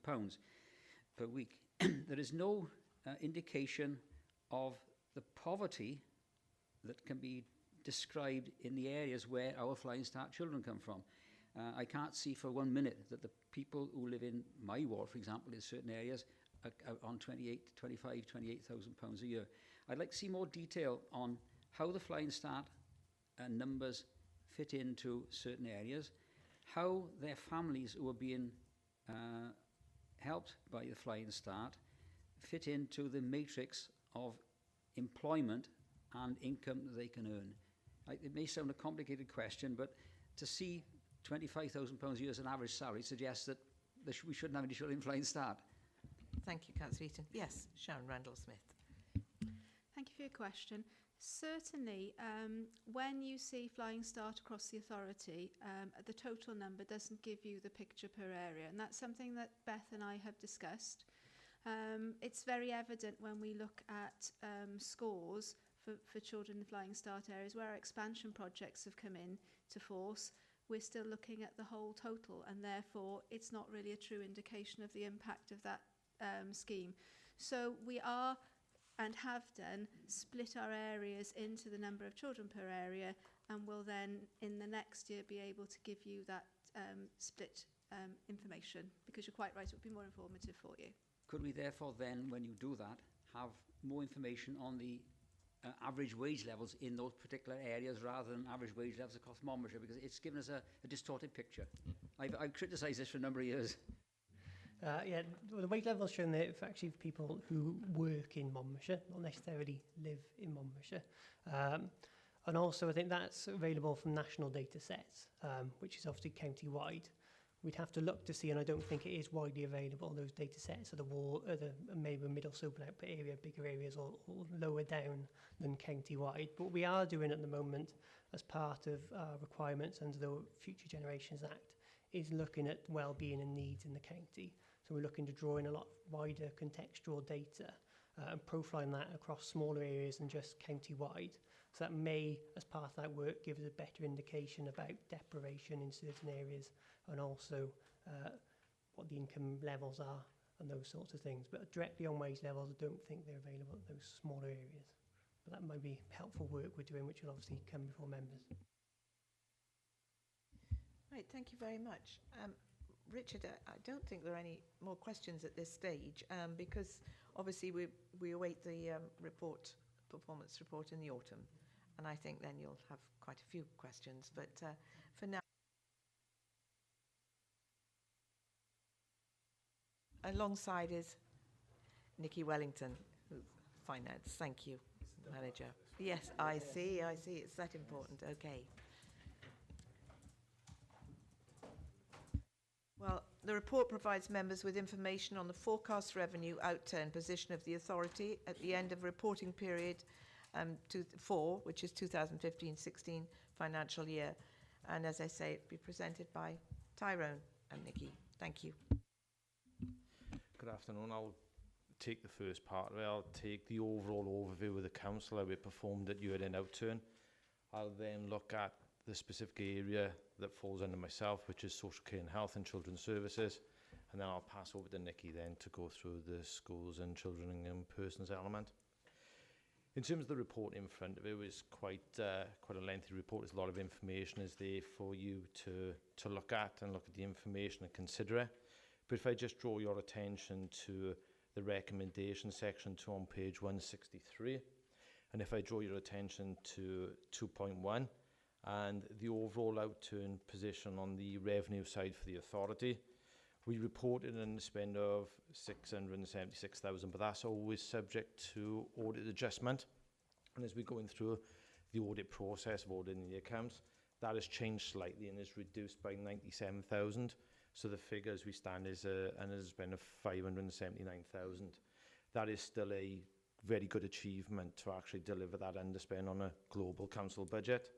per week. There is no indication of the poverty that can be described in the areas where our Flying Start children come from. I can't see for 1 minute that the people who live in my ward, for example, in certain areas, are on £28,000 a year. I'd like to see more detail on how the Flying Start numbers fit into certain areas, how their families who are being helped by the Flying Start fit into the matrix of employment and income that they can earn. It may sound a complicated question, but to see £25,000 a year as an average salary suggests that we shouldn't have any children in Flying Start. Thank you, Councillor Eaton. Yes, Sharon Randall-Smith. Thank you for your question. Certainly, when you see Flying Start across the authority, the total number doesn't give you the picture per area, and that's something that Beth and I have discussed. It's very evident when we look at scores for children in Flying Start areas where our expansion projects have come in to force. We're still looking at the whole total, and therefore it's not really a true indication of the impact of that scheme. So we are and have done split our areas into the number of children per area, and will then in the next year be able to give you that split information, because you're quite right, it would be more informative for you. Could we therefore then, when you do that, have more information on the average wage levels in those particular areas rather than average wage levels across Monmouthshire, because it's given us a distorted picture. I've criticised this for a number of years. Yeah, well, the wage levels shown there for actually people who work in Monmouthshire, not necessarily live in Monmouthshire. And also I think that's available from national data sets, which is obviously county-wide. We'd have to look to see, and I don't think it is widely available, those data sets at the maybe middle super output area, bigger areas, or lower down than county-wide. But what we are doing at the moment as part of requirements under the Future Generations Act is looking at well-being and needs in the county. So we're looking to draw in a lot wider contextual data and profiling that across smaller areas than just county-wide. So that may, as part of that work, give us a better indication about deprivation in certain areas, and also what the income levels are and those sorts of things. But directly on wage levels, I don't think they're available at those smaller areas. But that might be helpful work we're doing, which will obviously come before members. Right, thank you very much. Richard, I don't think there are any more questions at this stage, because obviously we await the performance report in the autumn, and I think then you'll have quite a few questions. But for now, alongside is Nikki Wellington, who's finance. Thank you, manager. Yes, I see. It's that important. Okay. Well, the report provides members with information on the forecast revenue outturn position of the authority at the end of reporting period 4, which is 2015-16 financial year. And as I say, it'll be presented by Tyrone and Nikki. Thank you. Good afternoon. I'll take the first part of it. I'll take the overall overview of the council, how we performed at year-end outturn. I'll then look at the specific area that falls under myself, which is social care and health and children's services. And then I'll pass over to Nikki then to go through the schools and children and young persons element. In terms of the report in front of it, was quite a lengthy report. There's a lot of information is there for you to look at and look at the information and consider it. But if I just draw your attention to the recommendation section on page 163, and if I draw your attention to 2.1 and the overall outturn position on the revenue side for the authority, we reported a spend of 676,000, but that's always subject to audit adjustment. And as we're going through the audit process of auditing the accounts, that has changed slightly and is reduced by 97,000. So the figure as we stand is a spend of 579,000. That is still a very good achievement to actually deliver that underspend on a global council budget.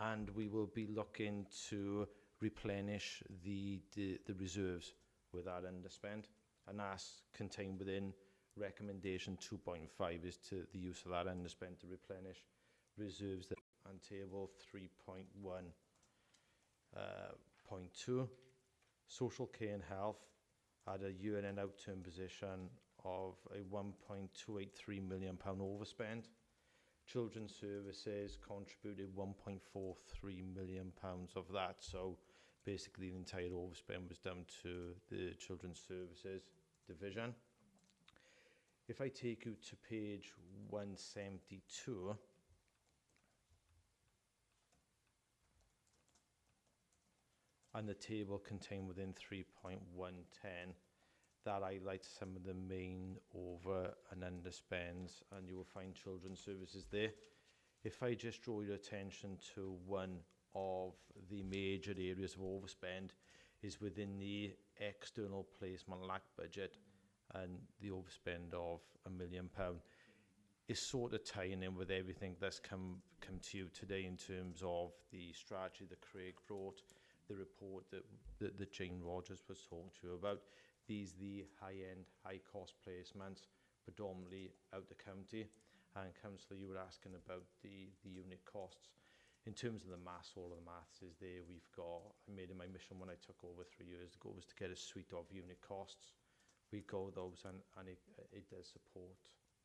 And we will be looking to replenish the reserves with that underspend, and that's contained within recommendation 2.5 is to the use of that underspend to replenish reserves. That on table 3.1.2, social care and health had a year-end outturn position of a £1.283 million overspend. Children's Services contributed £1.43 million of that, so basically the entire overspend was done to the Children's Services division. If I take you to page 172, and the table contained within 3.110, that highlights some of the main over and underspends, and you will find Children's Services there. If I just draw your attention to one of the major areas of overspend is within the external placement lack budget, and the overspend of £1 million is sort of tying in with everything that's come to you today in terms of the strategy that Craig brought, the report that Jane Rogers was talking to you about. These the high-end, high-cost placements, predominantly out the county. And Councillor, you were asking about the unit costs. In terms of the maths, all of the maths is there. We've got, I made it my mission when I took over 3 years ago, was to get a suite of unit costs. We go those, and it does support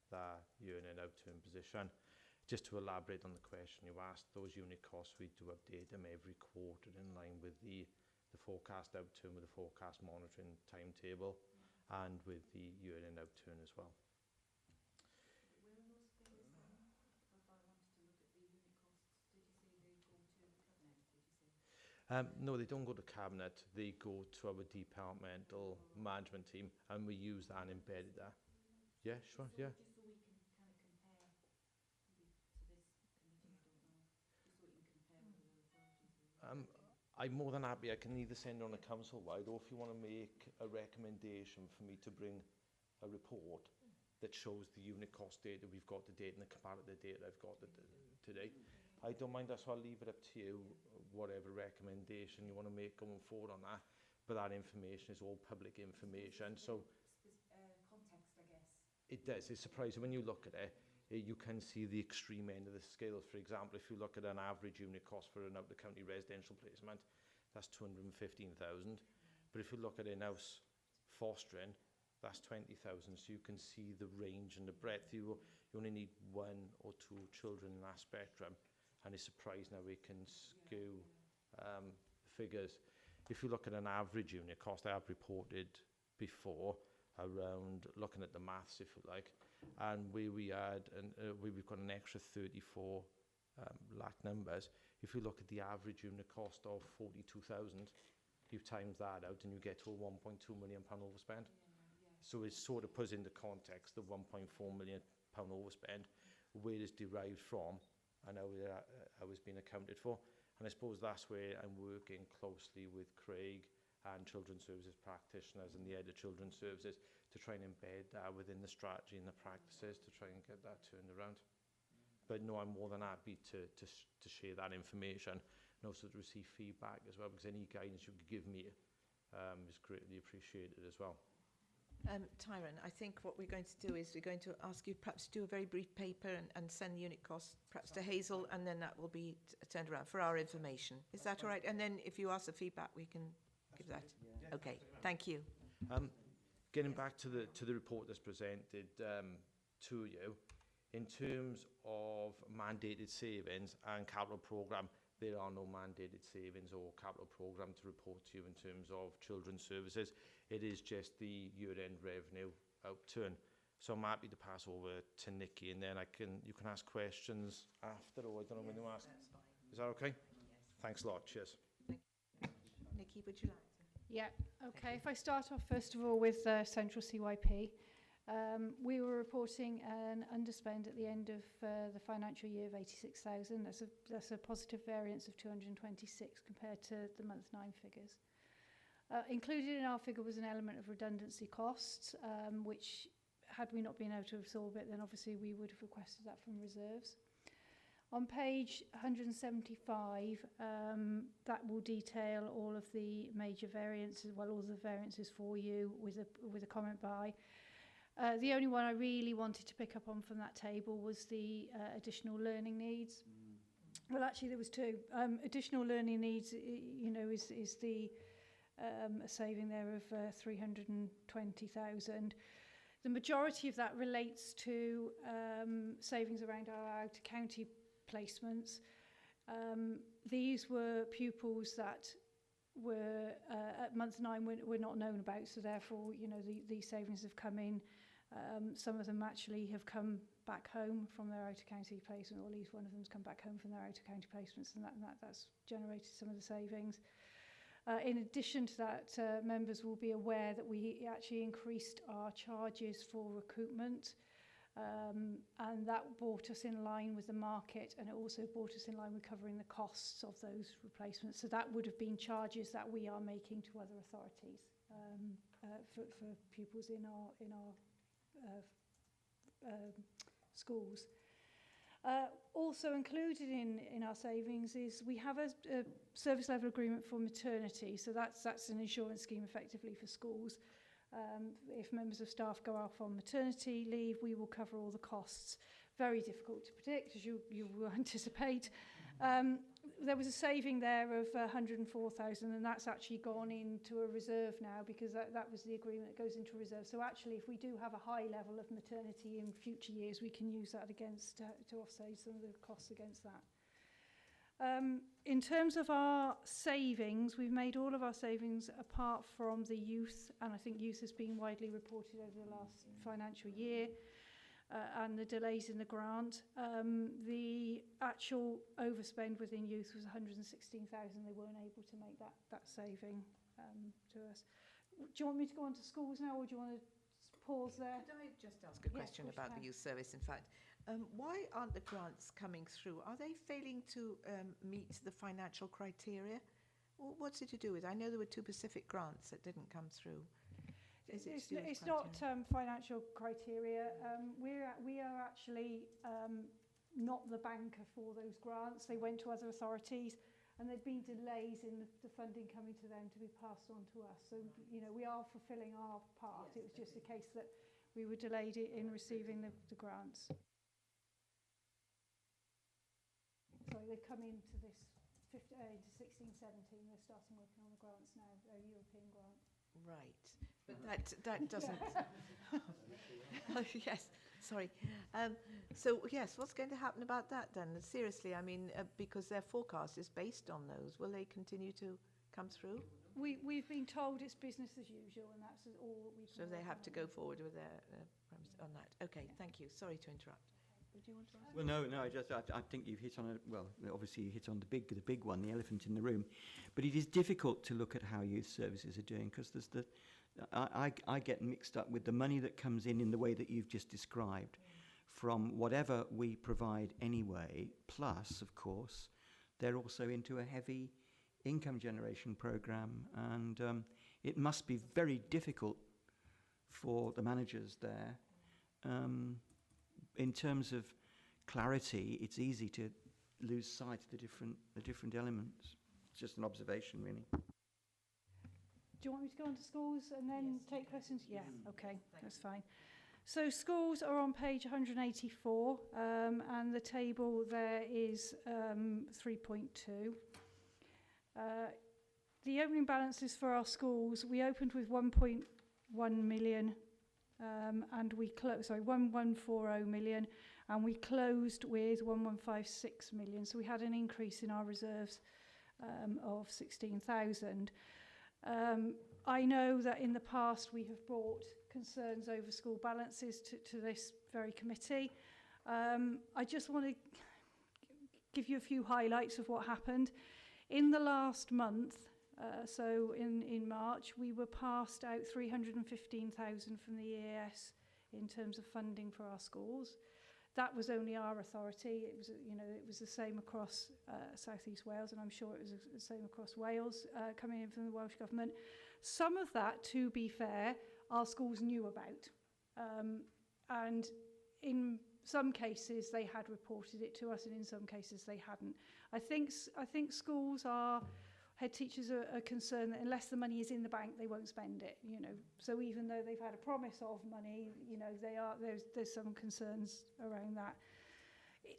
that year-end outturn position. Just to elaborate on the question you asked, those unit costs, we do update them every quarter in line with the forecast outturn, with the forecast monitoring timetable, and with the year-end outturn as well. No, they don't go to Cabinet. They go to our departmental management team, and we use that and embed that. Yeah, sure, yeah. Just so we can kind of compare maybe to this committee, I don't know, just so we can compare with other authorities. I'm more than happy. I can either send on a council-wide, or if you want to make a recommendation for me to bring a report that shows the unit cost data we've got to date and the comparative data I've got today. I don't mind that, so I'll leave it up to you, whatever recommendation you want to make going forward on that. But that information is all public information, so context, I guess. it does. It's surprising when you look at it. You can see the extreme end of the scale. For example, if you look at an average unit cost for an out-the-county residential placement, that's 215,000. But if you look at in-house fostering, that's 20,000. So you can see the range and the breadth. You only need 1 or 2 children in that spectrum, and it's surprising how we can skew figures. If you look at an average unit cost, I have reported before around looking at the maths, if you like, and where we had, we've got an extra 34 lakh numbers. If you look at the average unit cost of 42,000, you times that out and you get to a £1.2 million overspend. So it sort of puts into context the £1.4 million overspend, where it's derived from, and how it's been accounted for. And I suppose that's where I'm working closely with Craig and Children's Services practitioners and the head of Children's Services to try and embed that within the strategy and the practices to try and get that turned around. But no, I'm more than happy to share that information and also to receive feedback as well, because any guidance you could give me is greatly appreciated as well. Tyron, I think what we're going to do is we're going to ask you perhaps to do a very brief paper and send the unit costs perhaps to Hazel, and then that will be turned around for our information. Is that all right? And then if you ask for feedback, we can give that. Okay, thank you. Getting back to the report that's presented to you, in terms of mandated savings and capital programme, there are no mandated savings or capital programme to report to you in terms of children's services. It is just the year-end revenue outturn. So I'm happy to pass over to Nikki, and then you can ask questions after, or I don't know when you ask. Is that okay? Yes. Thanks a lot. Cheers. Nikki, would you like to? Yeah, okay. If I start off first of all with Central CYP, we were reporting an underspend at the end of the financial year of 86,000. That's a positive variance of 226 compared to the month 9 figures. Included in our figure was an element of redundancy costs, which, had we not been able to absorb it, then obviously we would have requested that from reserves. On page 175, that will detail all of the major variances, well, all the variances for you with a comment by. The only one I really wanted to pick up on from that table was the additional learning needs. Well, actually, there was two. Additional learning needs, is the a saving there of 320,000. The majority of that relates to savings around our out-of-county placements. These were pupils that were at month 9 were not known about, so therefore, these savings have come in. Some of them actually have come back home from their out-of-county placement, or at least one of them's come back home from their out-of-county placements, and that's generated some of the savings. In addition to that, members will be aware that we actually increased our charges for recoupment, and that brought us in line with the market, and it also brought us in line with covering the costs of those replacements. So that would have been charges that we are making to other authorities for pupils in our schools. Also included in our savings is we have a service level agreement for maternity, so that's an insurance scheme effectively for schools. If members of staff go off on maternity leave, we will cover all the costs. Very difficult to predict, as you will anticipate. There was a saving there of 104,000, and that's actually gone into a reserve now, because that was the agreement that goes into a reserve. So actually, if we do have a high level of maternity in future years, we can use that against to offset some of the costs against that. In terms of our savings, we've made all of our savings apart from the youth, and I think youth has been widely reported over the last financial year. And the delays in the grant. The actual overspend within youth was 116,000. They weren't able to make that saving to us. Do you want me to go on to schools now, or do you want to pause there? Could I just ask a question about the youth service, in fact? Why aren't the grants coming through? Are they failing to meet the financial criteria? What's it to do with? I know there were 2 Pacific grants that didn't come through. It's not financial criteria. We are actually not the banker for those grants. They went to other authorities, and there've been delays in the funding coming to them to be passed on to us. So, we are fulfilling our part. Yes, it was just a case that we were delayed in receiving the grants. So they've come into this into 16-17. They're starting working on the grants now, a European grant. Right, but that doesn't. Oh, yes, sorry. So yes, what's going to happen about that then? Seriously, I mean, because their forecast is based on those, will they continue to come through? We've been told it's business as usual, and that's all that we. So they have to go forward with their premise on that. Okay, thank you. Sorry to interrupt. Would you want to ask? Well, no. I think you've hit on obviously you hit on the big one, the elephant in the room. But it is difficult to look at how youth services are doing, because there's I get mixed up with the money that comes in the way that you've just described, from whatever we provide anyway. Plus, of course, they're also into a heavy income generation program, and it must be very difficult for the managers there. In terms of clarity, it's easy to lose sight of the different elements. It's just an observation, really. you want me to go on to schools and then take questions? Yeah, okay, that's fine. So schools are on page 184, and the table there is 3.2. The opening balances for our schools, we opened with 1.1 million, and we closed, 1140 million, and we closed with 1156 million. So we had an increase in our reserves of 16,000. I know that in the past we have brought concerns over school balances to this very committee. I just want to give you a few highlights of what happened. In the last month, so in March, we were passed out 315,000 from the EAS in terms of funding for our schools. That was only our authority. It was, it was the same across South East Wales, and I'm sure it was the same across Wales, coming in from the Welsh Government. Some of that, to be fair, our schools knew about. And in some cases, they had reported it to us, and in some cases, they hadn't. I think schools head teachers are concerned that unless the money is in the bank, they won't spend it, So even though they've had a promise of money, there's some concerns around that.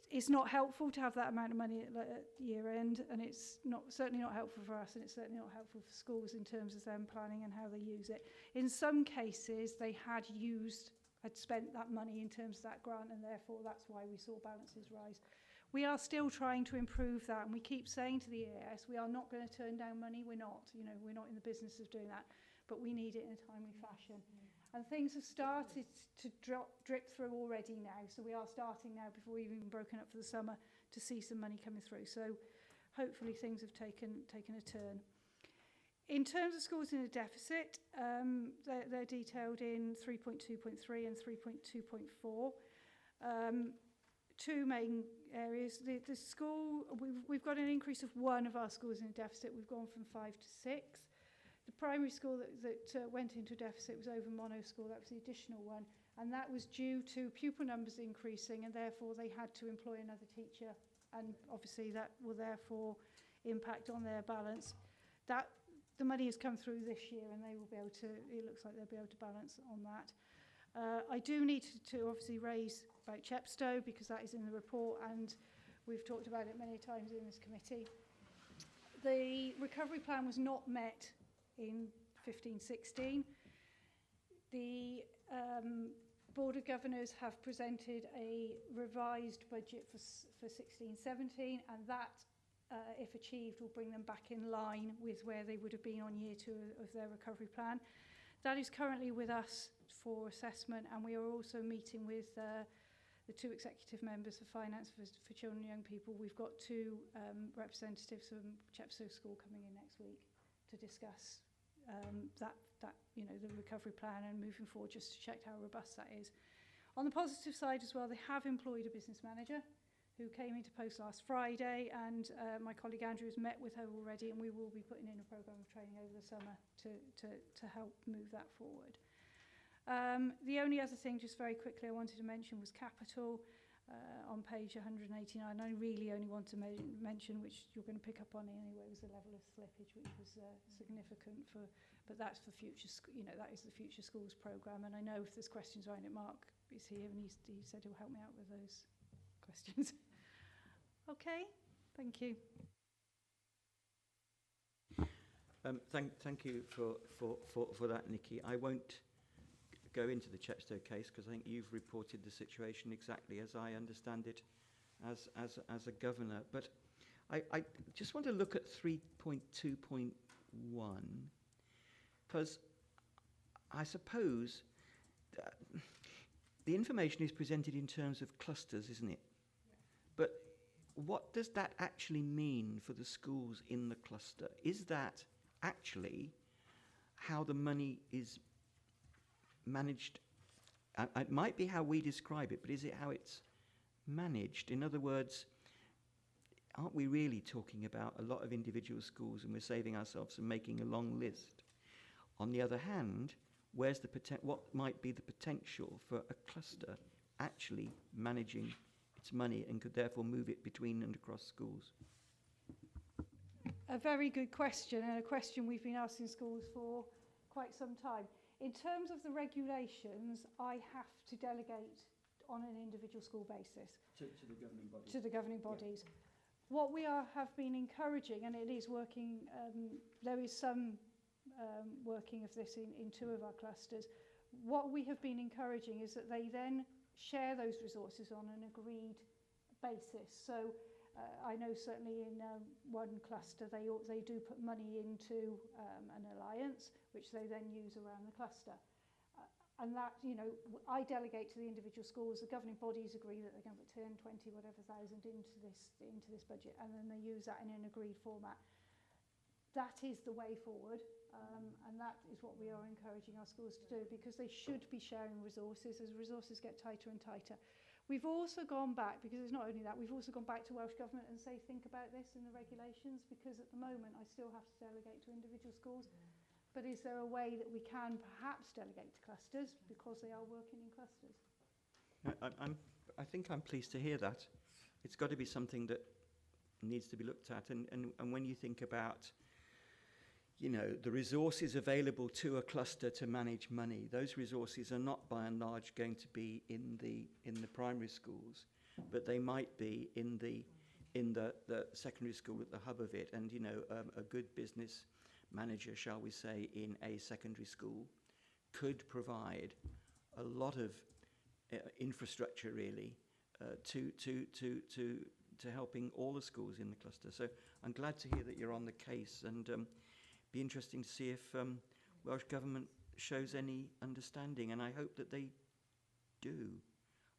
It's not helpful to have that amount of money at year end, and it's certainly not helpful for us, and it's certainly not helpful for schools in terms of them planning and how they use it. In some cases, they had spent that money in terms of that grant, and therefore that's why we saw balances rise. We are still trying to improve that, and we keep saying to the EAS, we are not going to turn down money. We're not, we're not in the business of doing that, but we need it in a timely fashion. And things have started to drip through already now, so we are starting now, before we've even broken up for the summer, to see some money coming through. So hopefully things have taken a turn. In terms of schools in a deficit, they're detailed in 3.2.3 and 3.2.4. Two main areas. The school, we've got an increase of one of our schools in a deficit. We've gone from 5 to 6. The primary school that went into deficit was Over Mono School. That was the additional one. And that was due to pupil numbers increasing, and therefore they had to employ another teacher. And obviously that will therefore impact on their balance. The money has come through this year, and they will be able to, it looks like they'll be able to balance on that. I do need to obviously raise about Chepstow, because that is in the report, and we've talked about it many times in this committee. The recovery plan was not met in 15-16. The Board of Governors have presented a revised budget for 16-17, and that, if achieved, will bring them back in line with where they would have been on year 2 of their recovery plan. That is currently with us for assessment, and we are also meeting with the 2 executive members for finance for children and young people. We've got 2 representatives from Chepstow School coming in next week to discuss the recovery plan and moving forward, just to check how robust that is. On the positive side as well, they have employed a business manager who came into post last Friday, and my colleague Andrew has met with her already, and we will be putting in a programme of training over the summer to help move that forward. The only other thing, just very quickly, I wanted to mention was capital on page 189. I really only want to mention, which you're going to pick up on anyway, was the level of slippage, which was significant but that's for future, that is the Future Schools programme. And I know if there's questions around it, Mark is here, and he said he'll help me out with those questions. Okay, thank you. Thank you for that, Nikki. I won't go into the Chepstow case, because I think you've reported the situation exactly as I understand it as a governor. But I just want to look at 3.2.1, because I suppose the information is presented in terms of clusters, isn't it? But what does that actually mean for the schools in the cluster? Is that actually how the money is managed? It might be how we describe it, but is it how it's managed? In other words, aren't we really talking about a lot of individual schools, and we're saving ourselves from making a long list? On the other hand, where's what might be the potential for a cluster actually managing its money and could therefore move it between and across schools? a very good question, and a question we've been asking schools for quite some time. In terms of the regulations, I have to delegate on an individual school basis. To the governing bodies. To the governing bodies. What we have been encouraging, and it is working, there is some working of this in two of our clusters. What we have been encouraging is that they then share those resources on an agreed basis. So I know certainly in one cluster they do put money into an alliance, which they then use around the cluster. And that, you know, I delegate to the individual schools. The governing bodies agree that they're going to put 10, 20, whatever thousand into this budget, and then they use that in an agreed format. That is the way forward, and that is what we are encouraging our schools to do, because they should be sharing resources as resources get tighter and tighter. We've also gone back, because it's not only that, we've also gone back to Welsh Government and say, think about this in the regulations, because at the moment I still have to delegate to individual schools. But is there a way that we can perhaps delegate to clusters, because they are working in clusters? I think I'm pleased to hear that. It's got to be something that needs to be looked at. And when you think about, you know, the resources available to a cluster to manage money, those resources are not by and large going to be in the primary schools, but they might be in the secondary school at the hub of it. And, you know, a good business manager, shall we say, in a secondary school could provide a lot of infrastructure really to helping all the schools in the cluster. So I'm glad to hear that you're on the case, and be interesting to see if Welsh Government shows any understanding, and I hope that they do.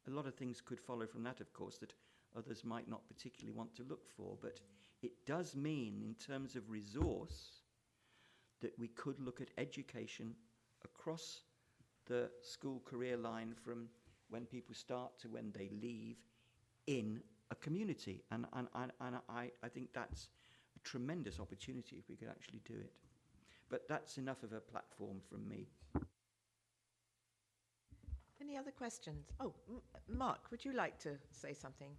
A lot of things could follow from that, of course, that others might not particularly want to look for, but it does mean, in terms of resource, that we could look at education across the school career line from when people start to when they leave in a community. And I think that's a tremendous opportunity if we could actually do it. But that's enough of a platform from me. Any other questions? Oh, Mark, would you like to say something?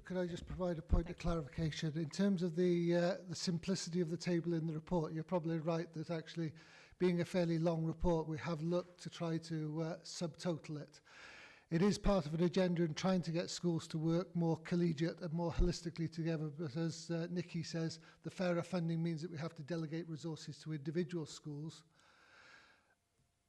Could I just provide a point of clarification? In terms of the simplicity of the table in the report, you're probably right that actually, being a fairly long report, we have looked to try to subtotal it. It is part of an agenda in trying to get schools to work more collegiate and more holistically together, but as Nikki says, the fairer funding means that we have to delegate resources to individual schools.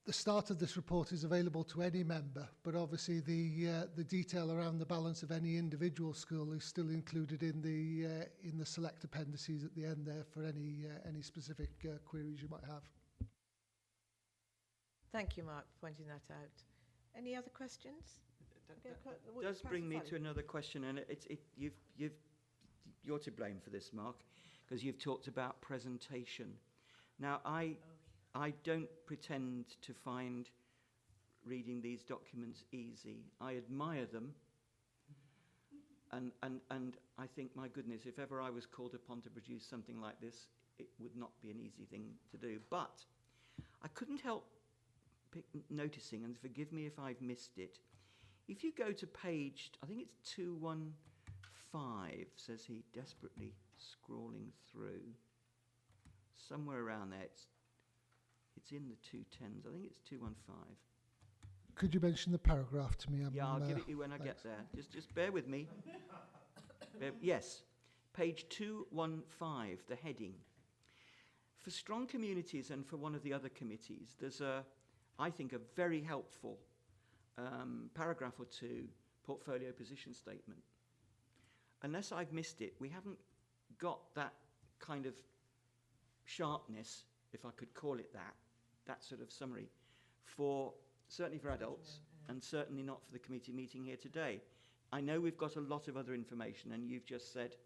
The start of this report is available to any member, but obviously the detail around the balance of any individual school is still included in the select appendices at the end there for any specific queries you might have. Thank you, Mark, for pointing that out. Any other questions? That does bring me to another question, and you're to blame for this, Mark, because you've talked about presentation. Now, I don't pretend to find reading these documents easy. I admire them, and I think, my goodness, if ever I was called upon to produce something like this, it would not be an easy thing to do. But I couldn't help noticing, and forgive me if I've missed it, if you go to page, I think it's 215, says he, desperately scrolling through, somewhere around there, it's in the 210s, I think it's 215. Could you mention the paragraph to me? Yeah, I'll give it you when I get there. Just bear with me. Yes, page 215, the heading. For strong communities and for one of the other committees, there's I think a very helpful paragraph or two portfolio position statement. Unless I've missed it, we haven't got that kind of sharpness, if I could call it that sort of summary, certainly for adults, and certainly not for the committee meeting here today. I know we've got a lot of other information, and you've just said,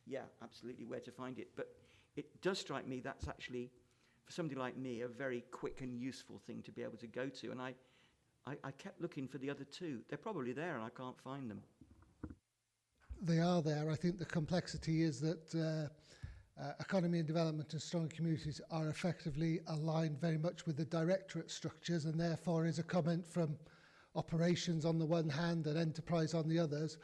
yeah, absolutely where to find it, but it does strike me that's actually, for somebody like me, a very quick and useful thing to be able to go to. And I kept looking for the other two. They're probably there and I can't find them. They are there. I think the complexity is that economy and development and strong communities are effectively aligned very much with the directorate structures, and therefore is a comment from operations on the one hand and enterprise on the others.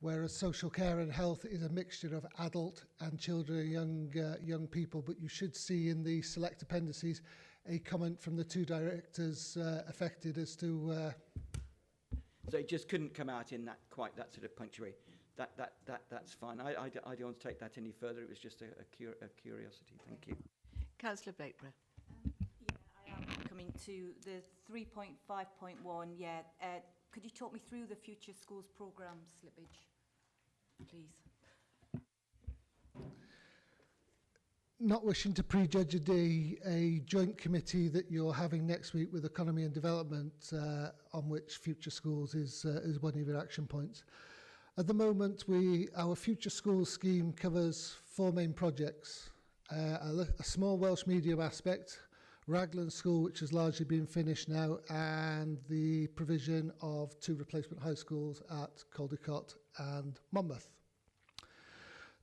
whereas social care and health is a mixture of adult and children and young people. But you should see in the select appendices a comment from the two directors affected as to... So it just couldn't come out in that quite that sort of punctuation. That's fine. I don't want to take that any further. It was just a curiosity. Thank you. Councillor Blakeborough. I am coming to the 3.5.1. Yeah, could you talk me through the Future Schools programme slippage, please? Not wishing to prejudge a joint committee that you're having next week with Economy and Development, on which Future Schools is one of your action points. At the moment, our Future Schools scheme covers 4 main projects. A small Welsh medium aspect, Raglan School, which has largely been finished now, and the provision of 2 replacement high schools at Caldicot and Monmouth.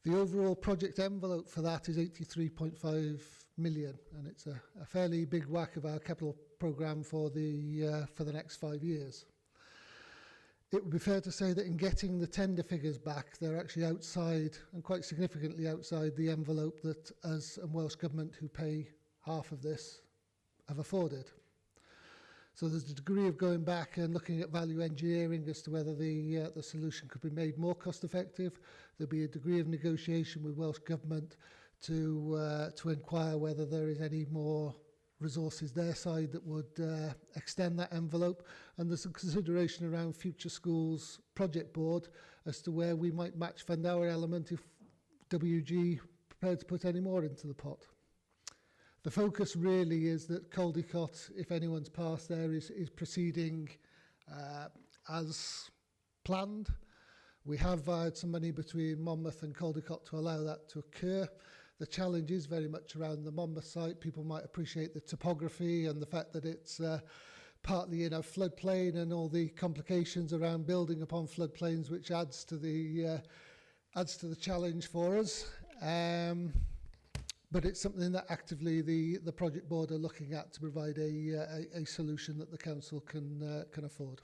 The overall project envelope for that is 83.5 million, and it's a fairly big whack of our capital programme for the next 5 years. It would be fair to say that in getting the tender figures back, they're actually outside, and quite significantly outside, the envelope that us and Welsh Government, who pay half of this, have afforded. So there's a degree of going back and looking at value engineering as to whether the solution could be made more cost effective. There'll be a degree of negotiation with Welsh Government to inquire whether there is any more resources their side that would extend that envelope, and there's a consideration around Future Schools Project Board as to where we might match fund our element if WG prepared to put any more into the pot. The focus really is that Caldicot, if anyone's passed there, is proceeding as planned. We have vowed some money between Monmouth and Caldicot to allow that to occur. The challenge is very much around the Monmouth site. People might appreciate the topography and the fact that it's partly in a floodplain and all the complications around building upon floodplains, which adds to the challenge for us. But it's something that actively the project board are looking at to provide a solution that the council can afford.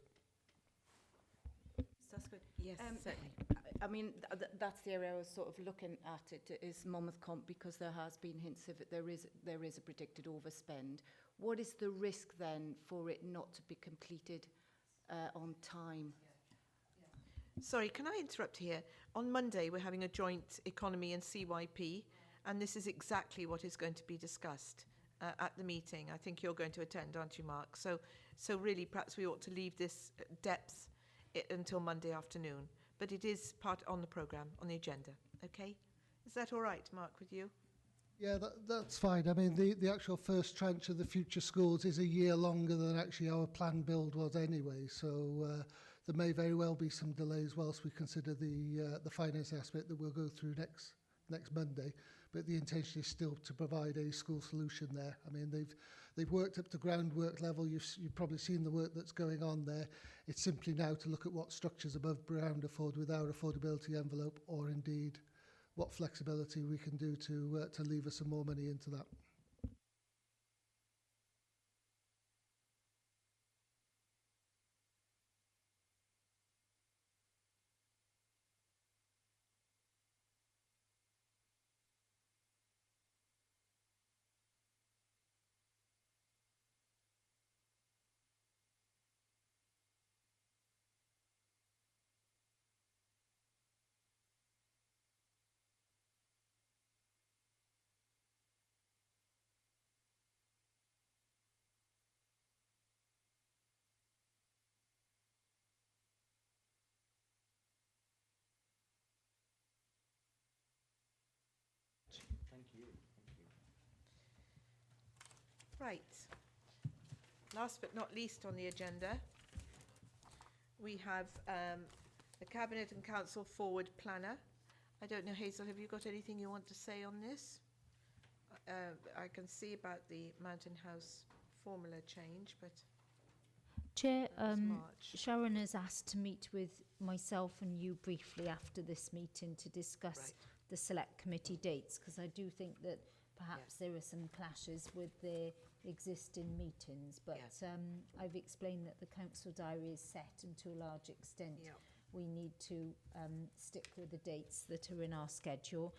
That's good. Yes, certainly. I mean, that's the area I was sort of looking at. It is Monmouth Comp, because there has been hints of it. There is a predicted overspend. What is the risk then for it not to be completed on time? Sorry, can I interrupt here? On Monday, we're having a joint economy and CYP, and this is exactly what is going to be discussed at the meeting. I think you're going to attend, aren't you, Mark? So really, perhaps we ought to leave this depth until Monday afternoon. But it is part on the programme, on the agenda. Okay? Is that all right, Mark, with you? Yeah, that's fine. I mean, the actual first tranche of the Future Schools is a year longer than actually our planned build was anyway. So there may very well be some delays whilst we consider the finance aspect that we'll go through next Monday. But the intention is still to provide a school solution there. I mean, they've worked up to groundwork level. You've probably seen the work that's going on there. It's simply now to look at what structures above ground afford with our affordability envelope, or indeed what flexibility we can do to lever some more money into that. Right. Last but not least on the agenda, we have the Cabinet and Council Forward Planner. I don't know, Hazel, have you got anything you want to say on this? I can see about the Mountain House formula change, but... Chair, Sharon has asked to meet with myself and you briefly after this meeting to discuss the select committee dates, because I do think that perhaps there are some clashes with the existing meetings, but I've explained that the council diary is set, and to a large extent we need to stick with the dates that are in our schedule.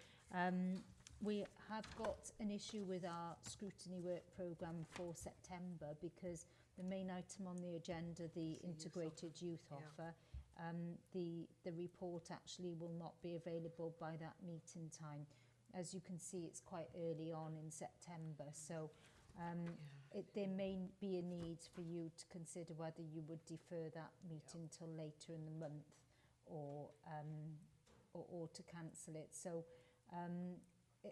We have got an issue with our scrutiny work programme for September, because the main item on the agenda, the integrated youth offer, the report actually will not be available by that meeting time. As you can see, it's quite early on in September, so there may be a need for you to consider whether you would defer that meeting till later in the month, or to cancel it. So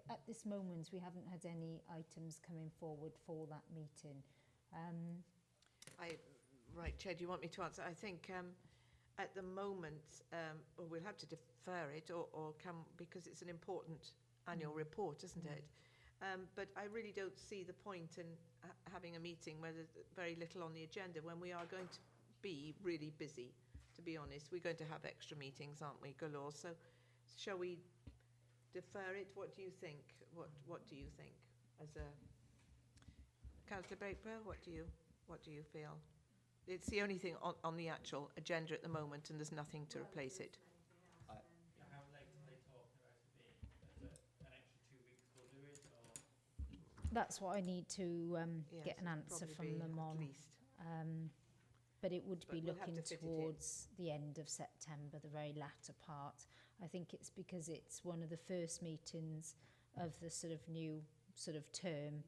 at this moment, we haven't had any items coming forward for that meeting. Right, Chair, do you want me to answer? I think at the moment, we'll have to defer it, or because it's an important annual report, isn't it? But I really don't see the point in having a meeting where there's very little on the agenda when we are going to be really busy, to be honest. We're going to have extra meetings, aren't we, galore? So shall we defer it? What do you think? What do you think? As a Councillor Bakewell, what do you feel? It's the only thing on the actual agenda at the moment, and there's nothing to replace it. How late are they talking about it being? An extra 2 weeks will do it, or? That's what I need to Yes, get an it'll answer probably from be them at on. least. But it would be But we'll have looking to fit it in. towards the end of September, the very latter part. I think it's because it's one of the first meetings of the sort of new sort of term.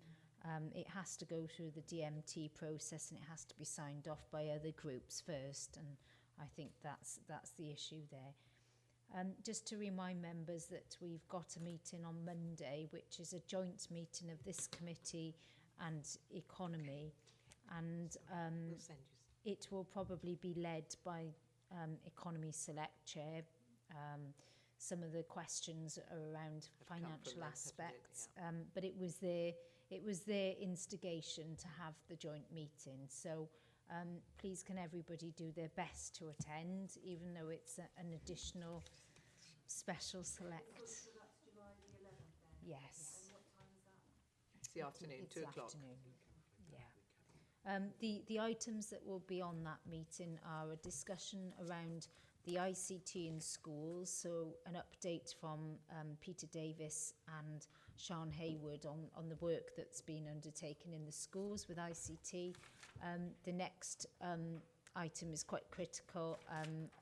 It has to go through the DMT process, and it has to be signed off by other groups first, and I think that's the issue there. Just to remind members that we've got a meeting on Monday, which is a joint meeting of this committee and economy, and We'll send you. it will probably be led by Economy Select Chair. Some of the questions are around financial aspects, but it was their instigation to have the joint meeting. So please can everybody do their best to attend, even though it's an additional special select. So that's July the 11th then? Yes. And what time is that? It's the afternoon, It's 2 the o'clock. afternoon. Yeah. The items that will be on that meeting are a discussion around the ICT in schools, so an update from Peter Davis and Sean Haywood on the work that's been undertaken in the schools with ICT. The next item is quite critical,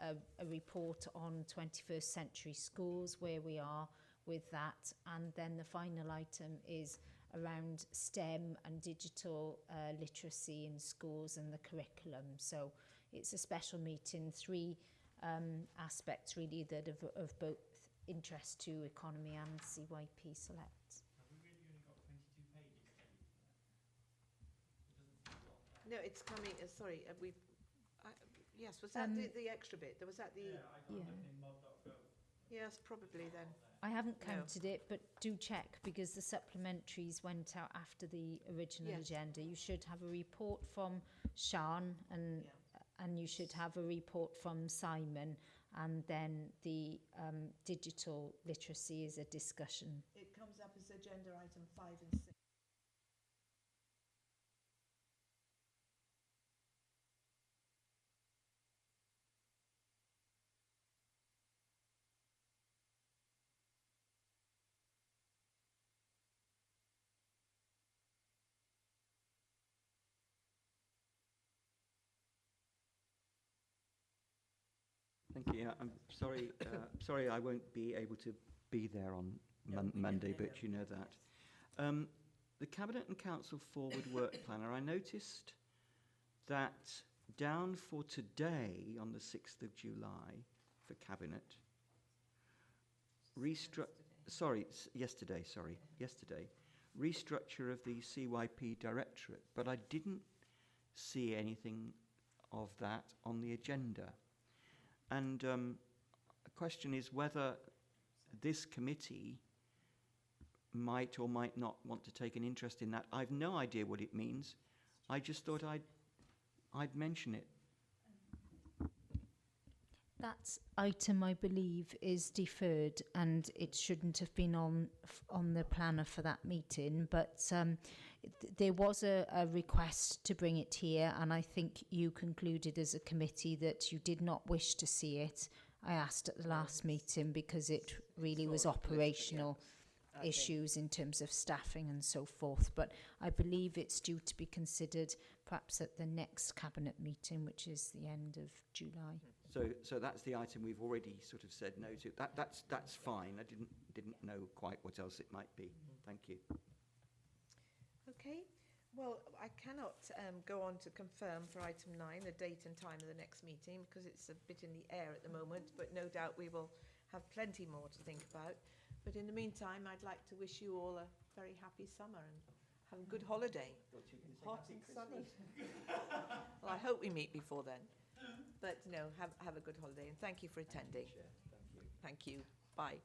a report on 21st century schools, where we are with that. And then the final item is around STEM and digital literacy in schools and the curriculum. So it's a special meeting, 3 aspects really that of both interest to economy and CYP Select. Have we really only got 22 pages? No, it's coming. Sorry, yes, was that the extra bit? Was that the? Yeah, I got it in mod.go. Yes, probably then. I haven't No. counted it, but do check, because the supplementaries went out after the original Yes. agenda. You should have a report from Sean, and you should have a report from Simon, and then the digital literacy is a discussion. It comes up as agenda item 5 and 6. Thank you. Yeah, I'm sorry. Sorry, I won't be able to be there on Monday, but you know that. The Cabinet and Council Forward Work Planner. I noticed that down for today, on the 6th of July, for Cabinet. Yesterday. Restructure of the CYP Directorate, but I didn't see anything of that on the agenda. And the question is whether this committee might or might not want to take an interest in that. I've no idea what it means. I just thought I'd mention it. That item, I believe, is deferred, and it shouldn't have been on the planner for that meeting. But there was a request to bring it here, and I think you concluded as a committee that you did not wish to see it. I asked at the last meeting because it really was operational issues in terms of staffing and so forth. But I believe it's due to be considered perhaps at the next cabinet meeting, which is the end of July. So that's the item we've already sort of said no to. That's fine. I didn't know quite what else it might be. Thank you. Okay. Well, I cannot go on to confirm for item 9 the date and time of the next meeting because it's a bit in the air at the moment, but no doubt we will have plenty more to think about. But in the meantime, I'd like to wish you all a very happy summer and have a good holiday. Hot and sunny. Well, I hope we meet before then. But no, have a good holiday and thank you for attending. Thank you. Bye.